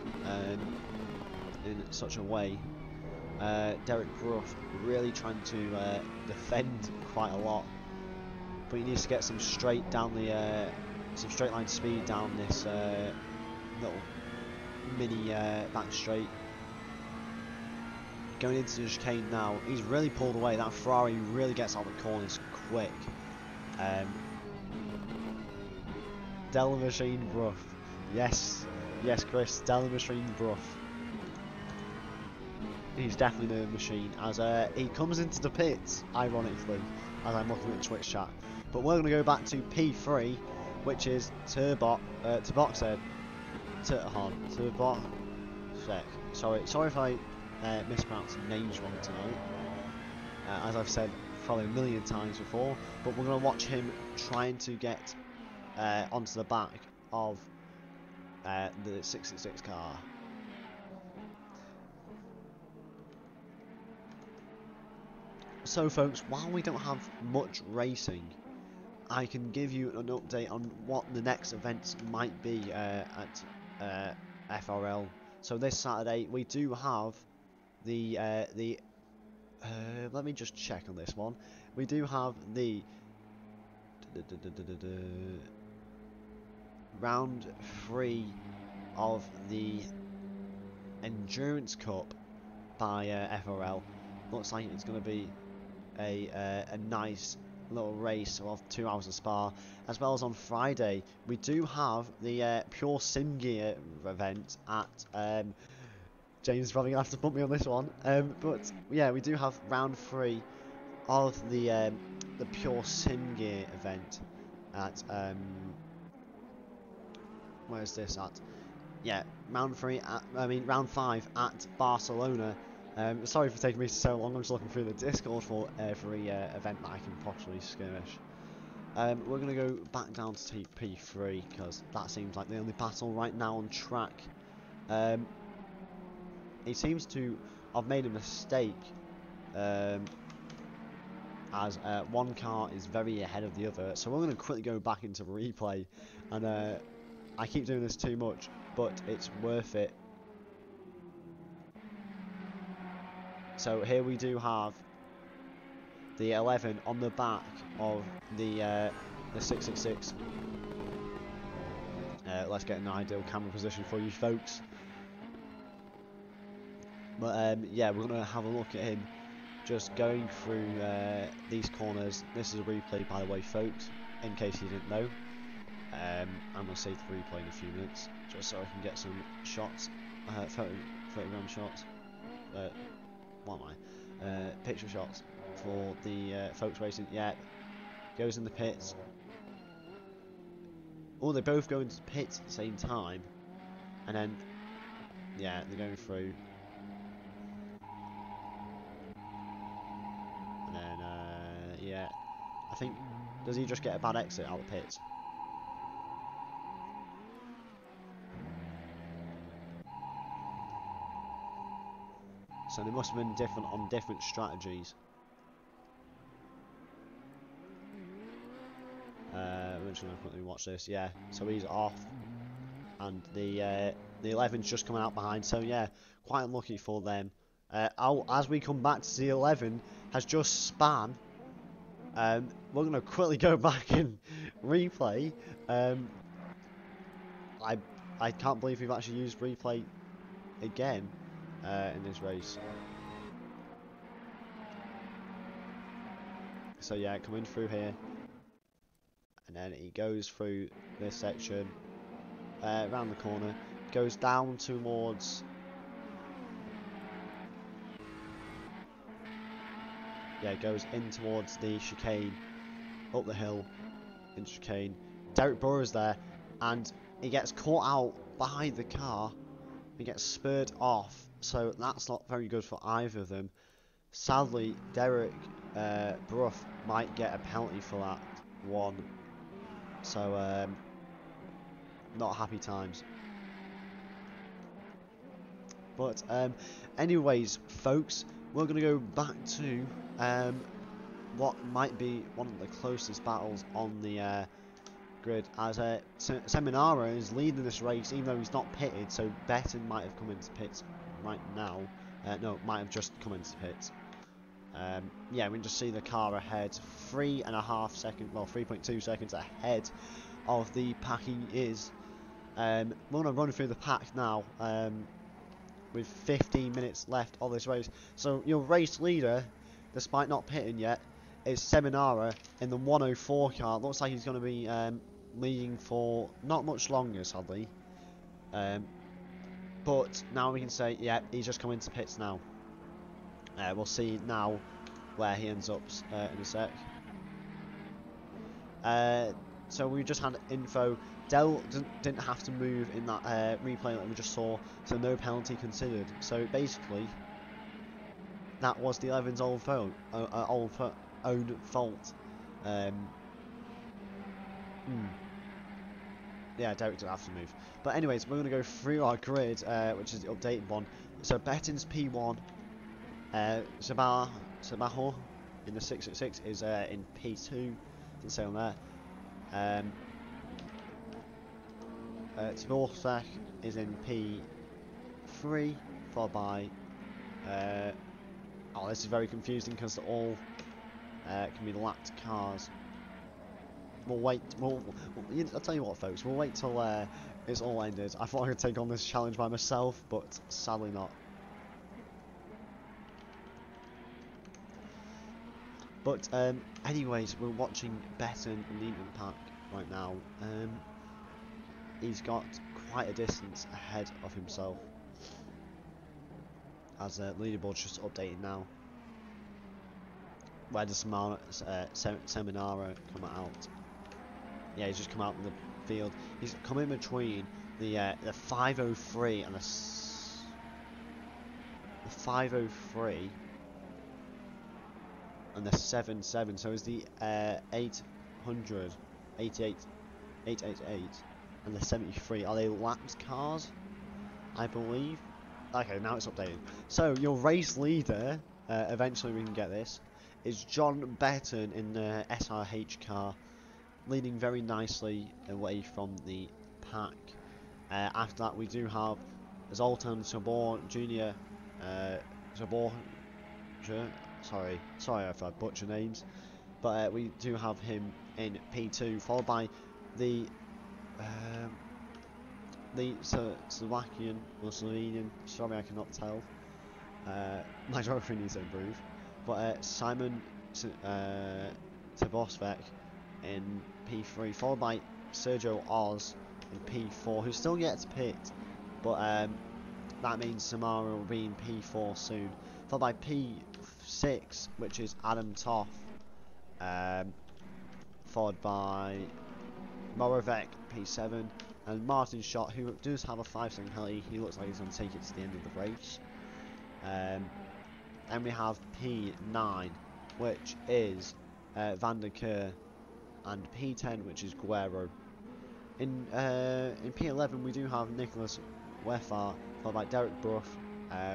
in such a way. Derek Brough really trying to defend quite a lot, but he needs to get some straight line speed down this little mini back straight. Going into the chicane now, he's really pulled away. That Ferrari really gets out the corners quick. Della Machine Brough. Yes, Chris, Della Machine Brough. He's definitely the machine, as he comes into the pits, ironically, as I'm looking at Twitch chat. But we're going to go back to P3, which is Turboxed. Sorry if I mispronouncing names wrong tonight, as I've said probably a million times before, but we're going to watch him trying to get onto the back of the 666 car. So folks, while we don't have much racing, I can give you an update on what the next events might be at FRL. So this Saturday we do have the let me just check on this one. We do have the round 3 of the Endurance Cup by FRL. Looks like it's going to be a nice little race of 2 hours of Spa, as well as on Friday we do have the Pure Sim Gear event at James is probably going to have to put me on this one, but yeah, we do have round 3 of the Pure Sim Gear event at where's this at? Yeah, round 5 at Barcelona. Sorry for taking me so long. I'm just looking through the Discord for every event that I can possibly skirmish. We're going to go back down to P3 because that seems like the only battle right now on track. He seems to have made a mistake, as one car is very ahead of the other. So we're going to quickly go back into replay, and I keep doing this too much, but it's worth it. So here we do have the 11 on the back of the 666. Let's get an ideal camera position for you folks. But yeah, we're going to have a look at him just going through these corners. This is a replay, by the way, folks, in case you didn't know. I'm going to save the replay in a few minutes, just so I can get some shots, photogram shots, what am I, picture shots for the folks racing. Yeah, goes in the pits. Oh, they both go into the pits at the same time, and then, yeah, they're going through. And then, yeah, I think, does he just get a bad exit out of the pits? So they must have been different on different strategies. We're just going to quickly watch this. Yeah, so he's off, and the 11's just coming out behind. So yeah, quite unlucky for them. As we come back to the 11 has just span. We're going to quickly go back and replay. I can't believe we've actually used replay again in this race. So yeah, coming through here, and then he goes through this section, around the corner, goes down towards, yeah, goes in towards the chicane, up the hill, in chicane. Derek Burroughs there, and he gets caught out behind the car. He gets spurred off, so that's not very good for either of them. Sadly, Derek Brough might get a penalty for that one, so not happy times. But anyways, folks, we're going to go back to what might be one of the closest battles on the grid, as Seminara is leading this race, even though he's not pitted, so Betton might have come into pits right now. No, might have just come into pits. Yeah, we can just see the car ahead, 3.5 seconds, well, 3.2 seconds ahead of the pack he is. We're going to run through the pack now, with 15 minutes left of this race. So your race leader, despite not pitting yet, is Seminara in the 104 car. Looks like he's going to be leading for not much longer, sadly. But now we can say, yeah, he's just come into pits now. We'll see now where he ends up in a sec. So we just had info. Dell didn't have to move in that replay that we just saw, so no penalty considered. So basically, that was the 11's own fault. Yeah, Derek didn't have to move. But anyways, we're going to go through our grid, which is the updated one. So Betton's P1. Sabaho in the 666 is in P2, doesn't say on there. Tvorsak is in P3, followed by, oh, this is very confusing because they're all can be lapped cars. We'll wait, I'll tell you what, folks, we'll wait till it's all ended. I thought I could take on this challenge by myself, but sadly not. But anyways, we're watching Betton leading the pack right now. He's got quite a distance ahead of himself, as the leaderboard's just updated now. Where does Seminara come out? Yeah, he's just come out in the field. He's come in between the 503 and the 503 and the 77. So it's the 800, 888 and the 73. Are they lapped cars? I believe. Okay, now it's updated. So your race leader, eventually we can get this, is John Betton in the SRH car, leading very nicely away from the pack. After that, we do have Zoltan Sabor Jr. Sorry if I butcher names, but we do have him in P2, followed by the Slovakian or Slovenian. Sorry, I cannot tell. My geography needs to improve. But Simon Tabosvek in P3, followed by Sergio Oz in P4, who's still yet to pit, but that means Samara will be in P4 soon. Followed by P6, which is Adam Toff, followed by Moravec, P7, and Martin Schott, who does have a 5-second penalty. He looks like he's going to take it to the end of the race. And we have P9, which is Van der Keur, and P10, which is Guerrero. In P11, we do have Nicholas Weffart, followed by Derek Brough,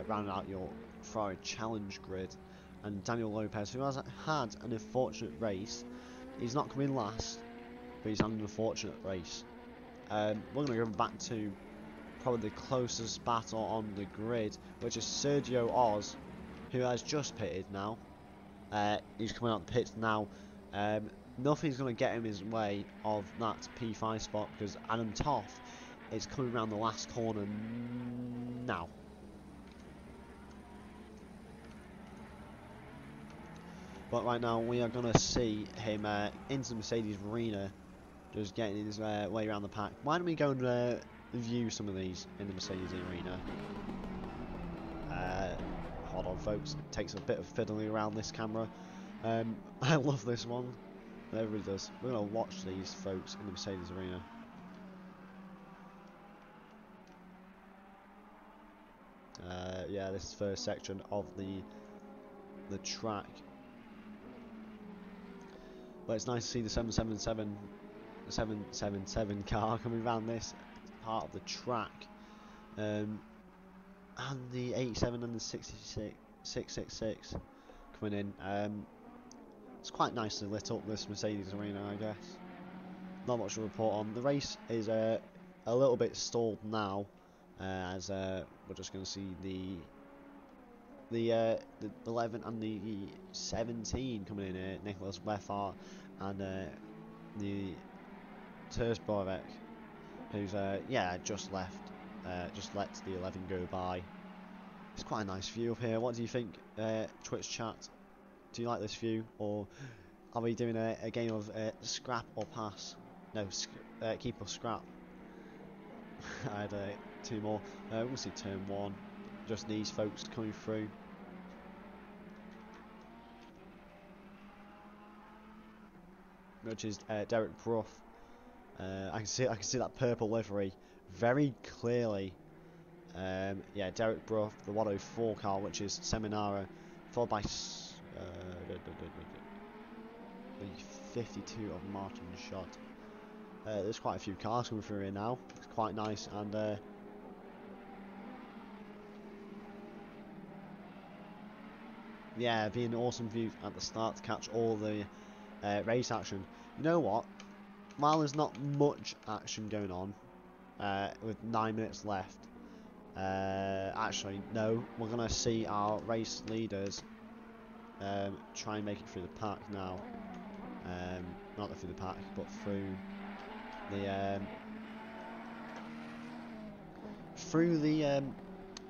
rounding out your Ferrari Challenge grid, and Daniel Lopez, who has had an unfortunate race. He's not come in last, but he's had an unfortunate race. We're going to go back to probably the closest battle on the grid, which is Sergio Oz, who has just pitted now. He's coming out the pits now. Nothing's going to get him his way of that P5 spot, because Adam Toff is coming around the last corner now. But right now we are going to see him into the Mercedes arena, just getting his way around the pack. Why don't we go and view some of these in the Mercedes arena? Hold on folks, it takes a bit of fiddling around this camera. I love this one. Everybody does. We're going to watch these folks in the Mercedes arena. Yeah, this is the first section of the track. But it's nice to see the 777 car coming around this part of the track, and the 87 and the 666 coming in. It's quite nicely lit up, this Mercedes arena, I guess. Not much to report on. The race is a little bit stalled now, as we're just going to see the 11 and the 17 coming in here. Nicholas Weffart and the Tersborek, who's just left, just let the 11 go by. It's quite a nice view up here. What do you think, Twitch chat? Do you like this view, or are we doing a game of scrap or pass? No, keep or scrap. I had 2 more. We'll see turn 1. Just these folks coming through. Which is Derek Brough. I can see that purple livery very clearly. Yeah, Derek Brough, the 104 car, which is Seminara, followed by the 52 of Martin Schott. There's quite a few cars coming through here now. It's quite nice, and yeah, be an awesome view at the start to catch all the race action. You know what? While there's not much action going on, with 9 minutes left, actually no, we're gonna see our race leaders try and make it through the pack now. Not through the pack, but through the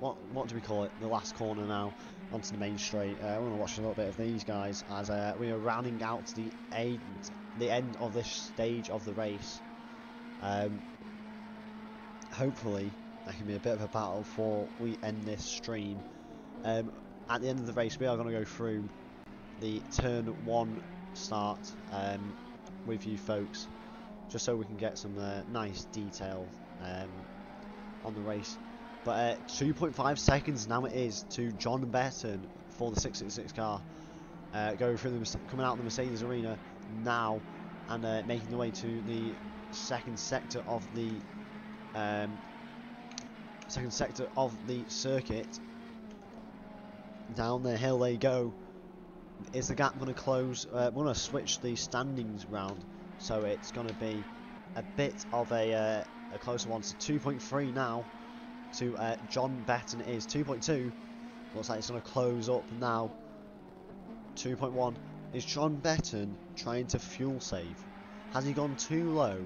what do we call it? The last corner now, onto the main straight. We're gonna watch a little bit of these guys as we are rounding out to the end of this stage of the race. Hopefully there can be a bit of a battle before we end this stream. At the end of the race, we are going to go through the turn 1 start with you folks, just so we can get some nice detail on the race. But 2.5 seconds now it is to John Betton for the 666 car, going through coming out of the Mercedes arena now, and making the way to the second sector of the circuit. Down the hill they go. Is the gap going to close? We're going to switch the standings round, so it's going to be a bit of a closer one. So 2.3 now to John Betton is 2.2. Looks like it's going to close up now. 2.1. Is John Betton trying to fuel save? Has he gone too low,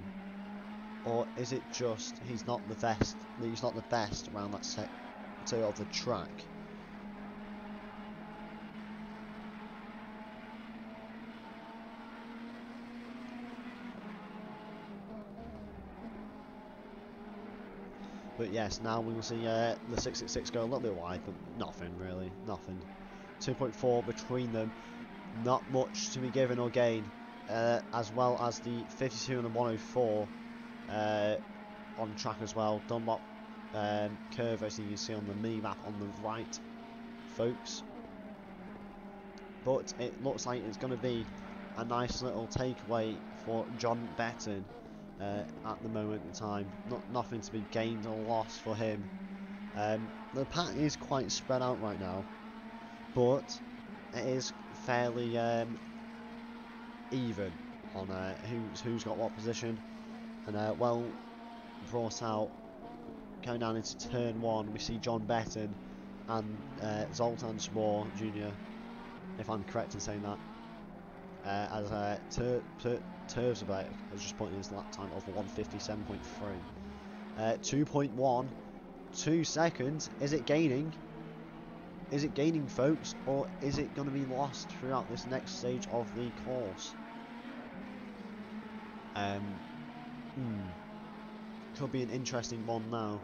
or is it just he's not the best? He's not the best around that sector of the track. But yes, now we will see the 666 go a little bit wide, but nothing really, nothing. 2.4 between them, not much to be given or gained, as well as the 52 and the 104 on track as well. Dunlop curve, as you can see on the mini map on the right, folks. But it looks like it's going to be a nice little takeaway for John Betton at the moment in time. Nothing to be gained or lost for him. The pack is quite spread out right now, but it is fairly even on who's got what position, and well brought out. Going down into turn 1, we see John Betton and Zoltan Spore Jr., if I'm correct in saying that, as Terzabek has just pointed his lap time of 1:57.3. 2.1, 2 seconds. Is it gaining? Is it gaining, folks, or is it going to be lost throughout this next stage of the course? Could be an interesting one now,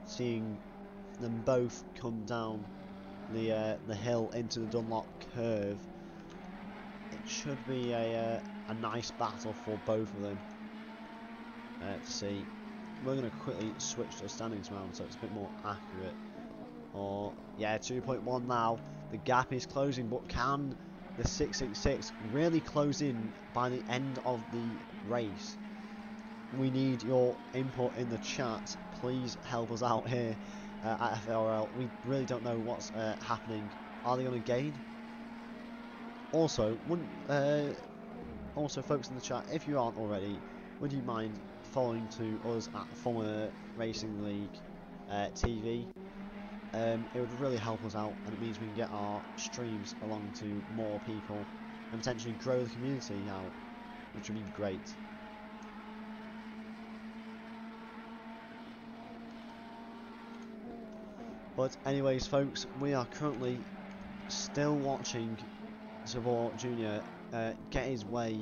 seeing them both come down the hill into the Dunlop curve. It should be a nice battle for both of them. To see, we're going to quickly switch to a standings round so it's a bit more accurate. Or yeah, 2.1 now. The gap is closing, but can the 666 really close in by the end of the race? We need your input in the chat. Please help us out here at FRL. We really don't know what's happening. Are they going to gain? Also, also, folks in the chat, if you aren't already, would you mind following to us at Formula Racing League TV? It would really help us out, and it means we can get our streams along to more people and potentially grow the community out, which would be great. But anyways, folks, we are currently still watching Sabor Jr. Get his way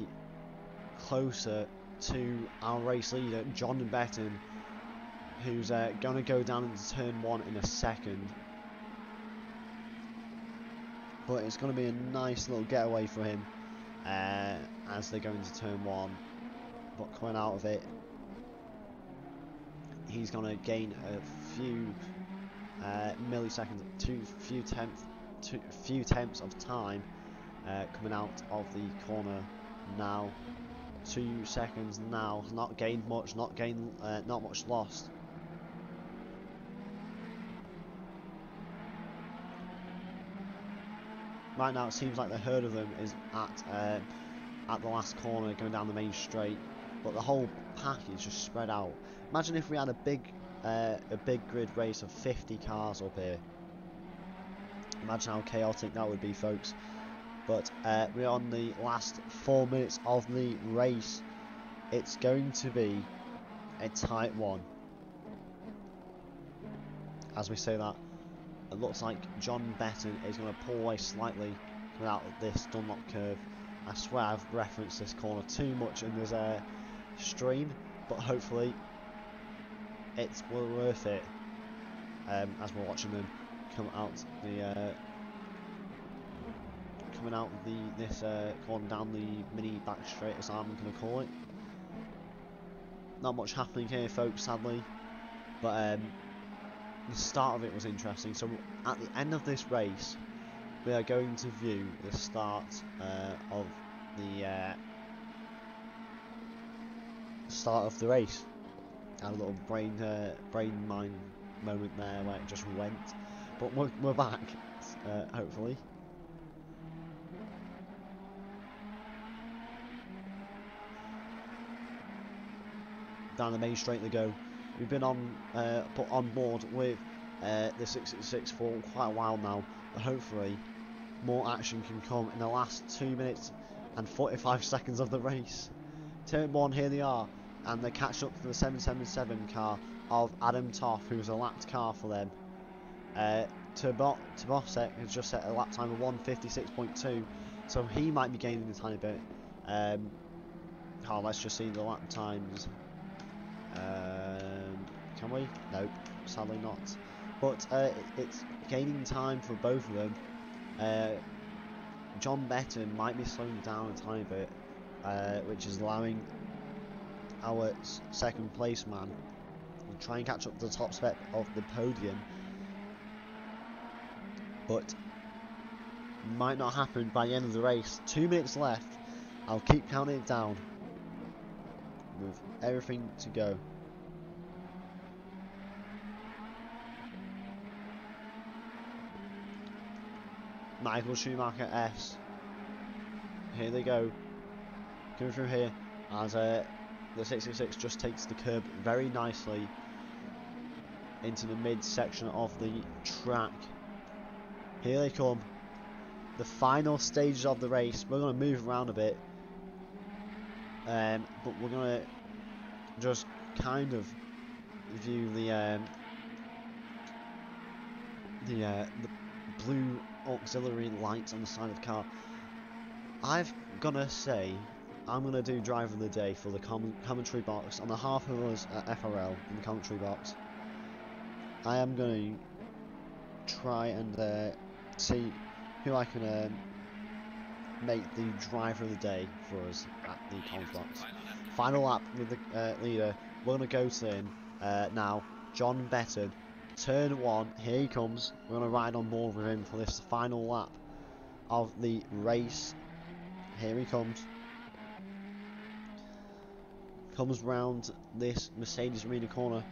closer to our race leader, John Betton, who's going to go down into turn 1 in a second. But it's going to be a nice little getaway for him as they go into turn 1. But coming out of it, he's going to gain a few milliseconds, few tenths of time coming out of the corner now. 2 seconds now, not gained much, not much lost. Right now it seems like the herd of them is at the last corner going down the main straight, but the whole pack is just spread out. Imagine if we had a big grid race of 50 cars up here. Imagine how chaotic that would be, folks. But we're on the last 4 minutes of the race. It's going to be a tight one. As we say that, it looks like John Betton is going to pull away slightly coming out of this Dunlop curve. I swear I've referenced this corner too much in this stream, but hopefully it's worth it as we're watching them come out the this corner down the mini back straight, as I'm going to call it. Not much happening here, folks, sadly, but the start of it was interesting. So at the end of this race, we are going to view the start of the race. Had a little brain mind moment there where it just went, but we're back, hopefully. Down the main straight they go. We've been put on board with the 666 for quite a while now, but hopefully more action can come in the last 2 minutes and 45 seconds of the race. Turn 1, here they are, and they catch up to the 777 car of Adam Toff, who's a lapped car for them. Tabosek has just set a lap time of 1:56.2, so he might be gaining a tiny bit. Let's just see the lap times. Can we? Nope, sadly not. But it's gaining time for both of them. John Betton might be slowing down a tiny bit, which is allowing our second place man to try and catch up to the top step of the podium. But might not happen by the end of the race. 2 minutes left. I'll keep counting it down with everything to go. Michael Schumacher S. Here they go. Coming through here as the 66 just takes the curb very nicely into the mid section of the track. Here they come. The final stages of the race. We're going to move around a bit. But we're going to just kind of view the blue auxiliary lights on the side of the car. I've gotta say, I'm gonna do driver of the day for the commentary box on the half of us at FRL in the commentary box. I am going to try and see who I can make the driver of the day for us at the commentary box. Final lap with the leader. We're gonna go to him now. John Betton. Turn 1, here he comes. We're going to ride on board with him for this final lap of the race. Here he comes. Comes round this Mercedes Arena corner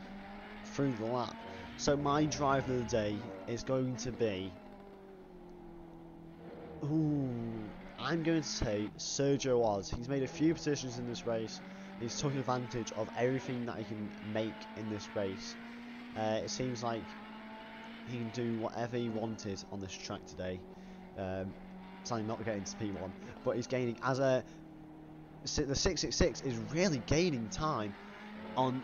through the lap. So my driver of the day is going to be... I'm going to say Sergio Oz. He's made a few positions in this race. He's taken advantage of everything that he can make in this race. It seems like he can do whatever he wanted on this track today. Something not getting to P1, but he's gaining as the 666 is really gaining time on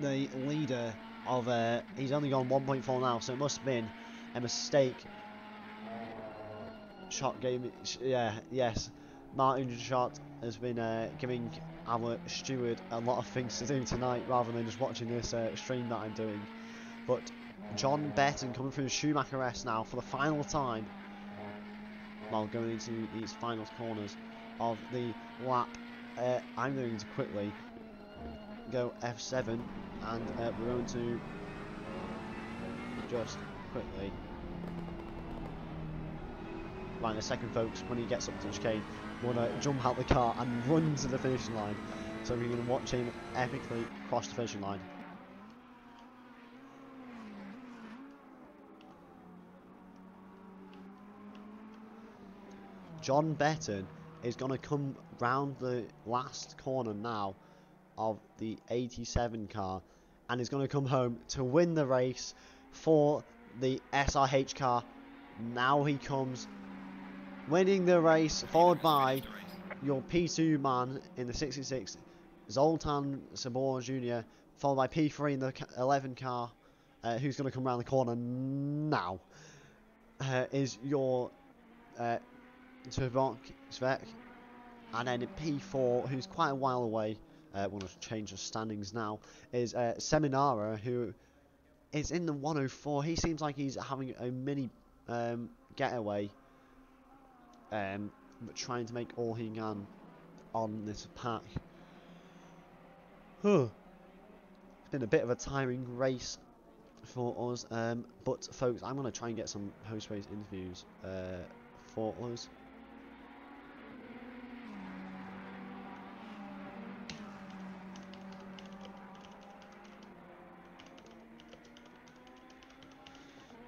the leader of. He's only gone 1.4 now, so it must have been a mistake. Shot game, yes. Martin Shot has been giving our steward a lot of things to do tonight rather than just watching this stream that I'm doing. But John Betton coming through the Schumacher S now for the final time while going into these final corners of the lap. I'm going to quickly go F7 and we're going to just quickly right in a second, folks, when he gets up to the chicane, we're going to jump out the car and run to the finishing line. So we're going to watch him epically cross the finishing line. John Betton is going to come round the last corner now of the 87 car and is going to come home to win the race for the SRH car. Now he comes winning the race, followed by your P2 man in the 66, Zoltan Sabor Jr., followed by P3 in the 11 car, who's going to come around the corner now, is your Turbok Svek, and then in P4, who's quite a while away, we're going to change the standings now, is Seminara, who is in the 104. He seems like he's having a mini getaway, but trying to make all he can on this pack. It's been a bit of a tiring race for us, but folks, I'm going to try and get some post-race interviews for us.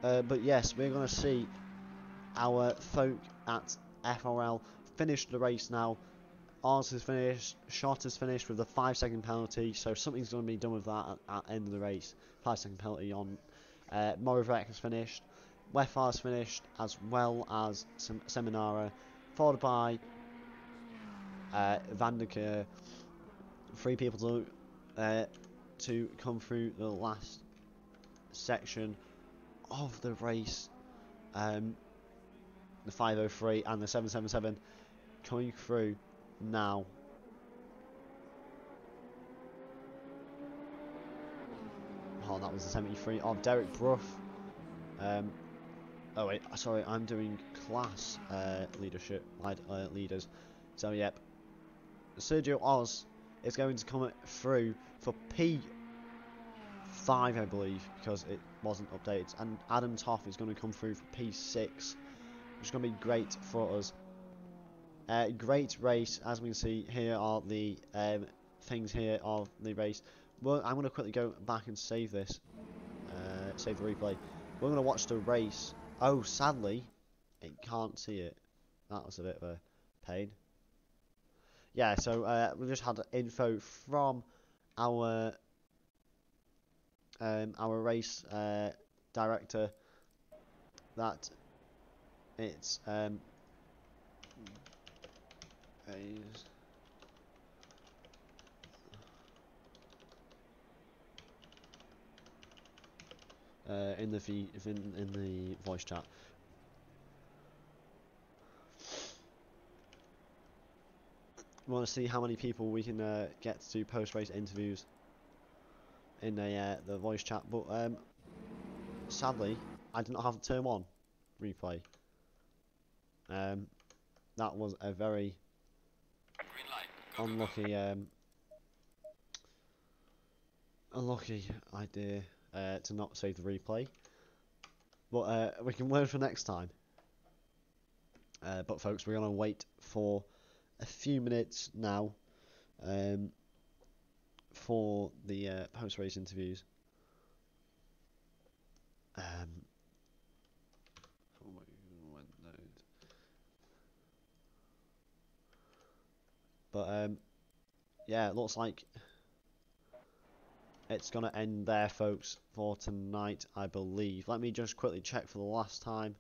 But yes, we're going to see our folk at FRL finish the race now. Ours is finished, Shot is finished with a 5-second penalty, so something's going to be done with that at the end of the race. 5-second penalty on Moravec is finished, Wefar is finished, as well as Seminara, followed by Van der Keur. 3 people to come through the last section of the race. The 503 and the 777 coming through now. Oh, that was the 73 of Derek Brough. Oh wait, sorry, I'm doing class leadership, leaders. So yep, Sergio Oz is going to come through for P5, I believe, because it wasn't updated, and Adam Toff is going to come through for P6, which is going to be great for us. Great race, as we can see. Here are the things here of the race. Well, I'm going to quickly go back and save this, save the replay. We're going to watch the race. Oh, sadly, it can't see it. That was a bit of a pain. Yeah, so we just had info from our race director that it's in the voice chat. We want to see how many people we can get to do post-race interviews in the voice chat, but sadly I did not have turn 1 replay. That was a very unlucky idea to not save the replay, but we can learn for next time. But folks, we're gonna wait for a few minutes now for the post-race interviews. But yeah, it looks like it's gonna end there, folks, for tonight, I believe. Let me just quickly check for the last time.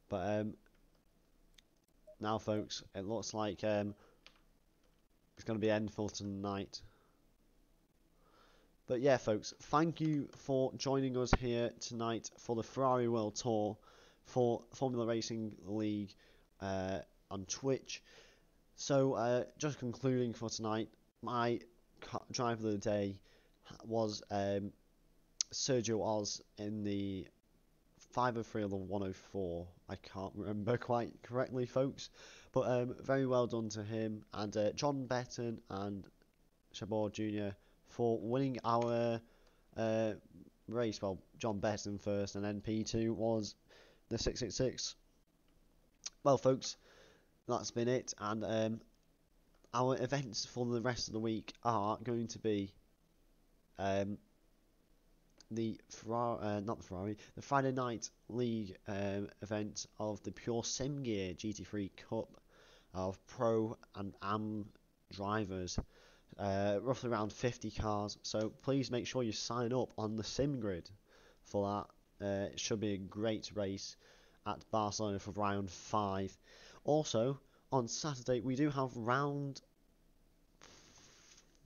But now, folks, it looks like it's going to be end for tonight. But yeah, folks, thank you for joining us here tonight for the Ferrari World Tour for Formula Racing League on Twitch. So just concluding for tonight, my driver of the day was Sergio Oz in the 503 or the 104. I can't remember quite correctly, folks, but very well done to him, and John Betton and Chabot Jr. for winning our race. Well, John Betton first, and then P2 was the 666. Well, folks, that's been it, and our events for the rest of the week are going to be the Friday night league event of the Pure Sim Gear GT3 Cup of Pro and Am drivers, roughly around 50 cars. So please make sure you sign up on the Sim Grid for that. It should be a great race at Barcelona for round 5. Also, on Saturday we do have round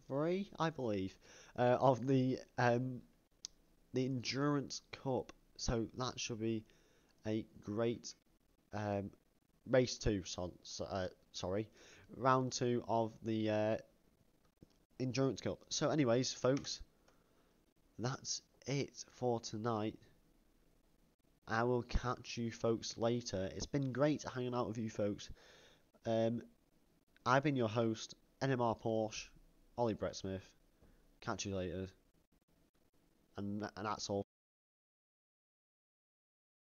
3, I believe, of the Endurance Cup, so that should be a great race 2. Sorry, round 2 of the Endurance Cup. So, anyways, folks, that's it for tonight. I will catch you folks later. It's been great hanging out with you folks. I've been your host, NMR Porsche, Ollie Brett Smith. Catch you later. And that's all.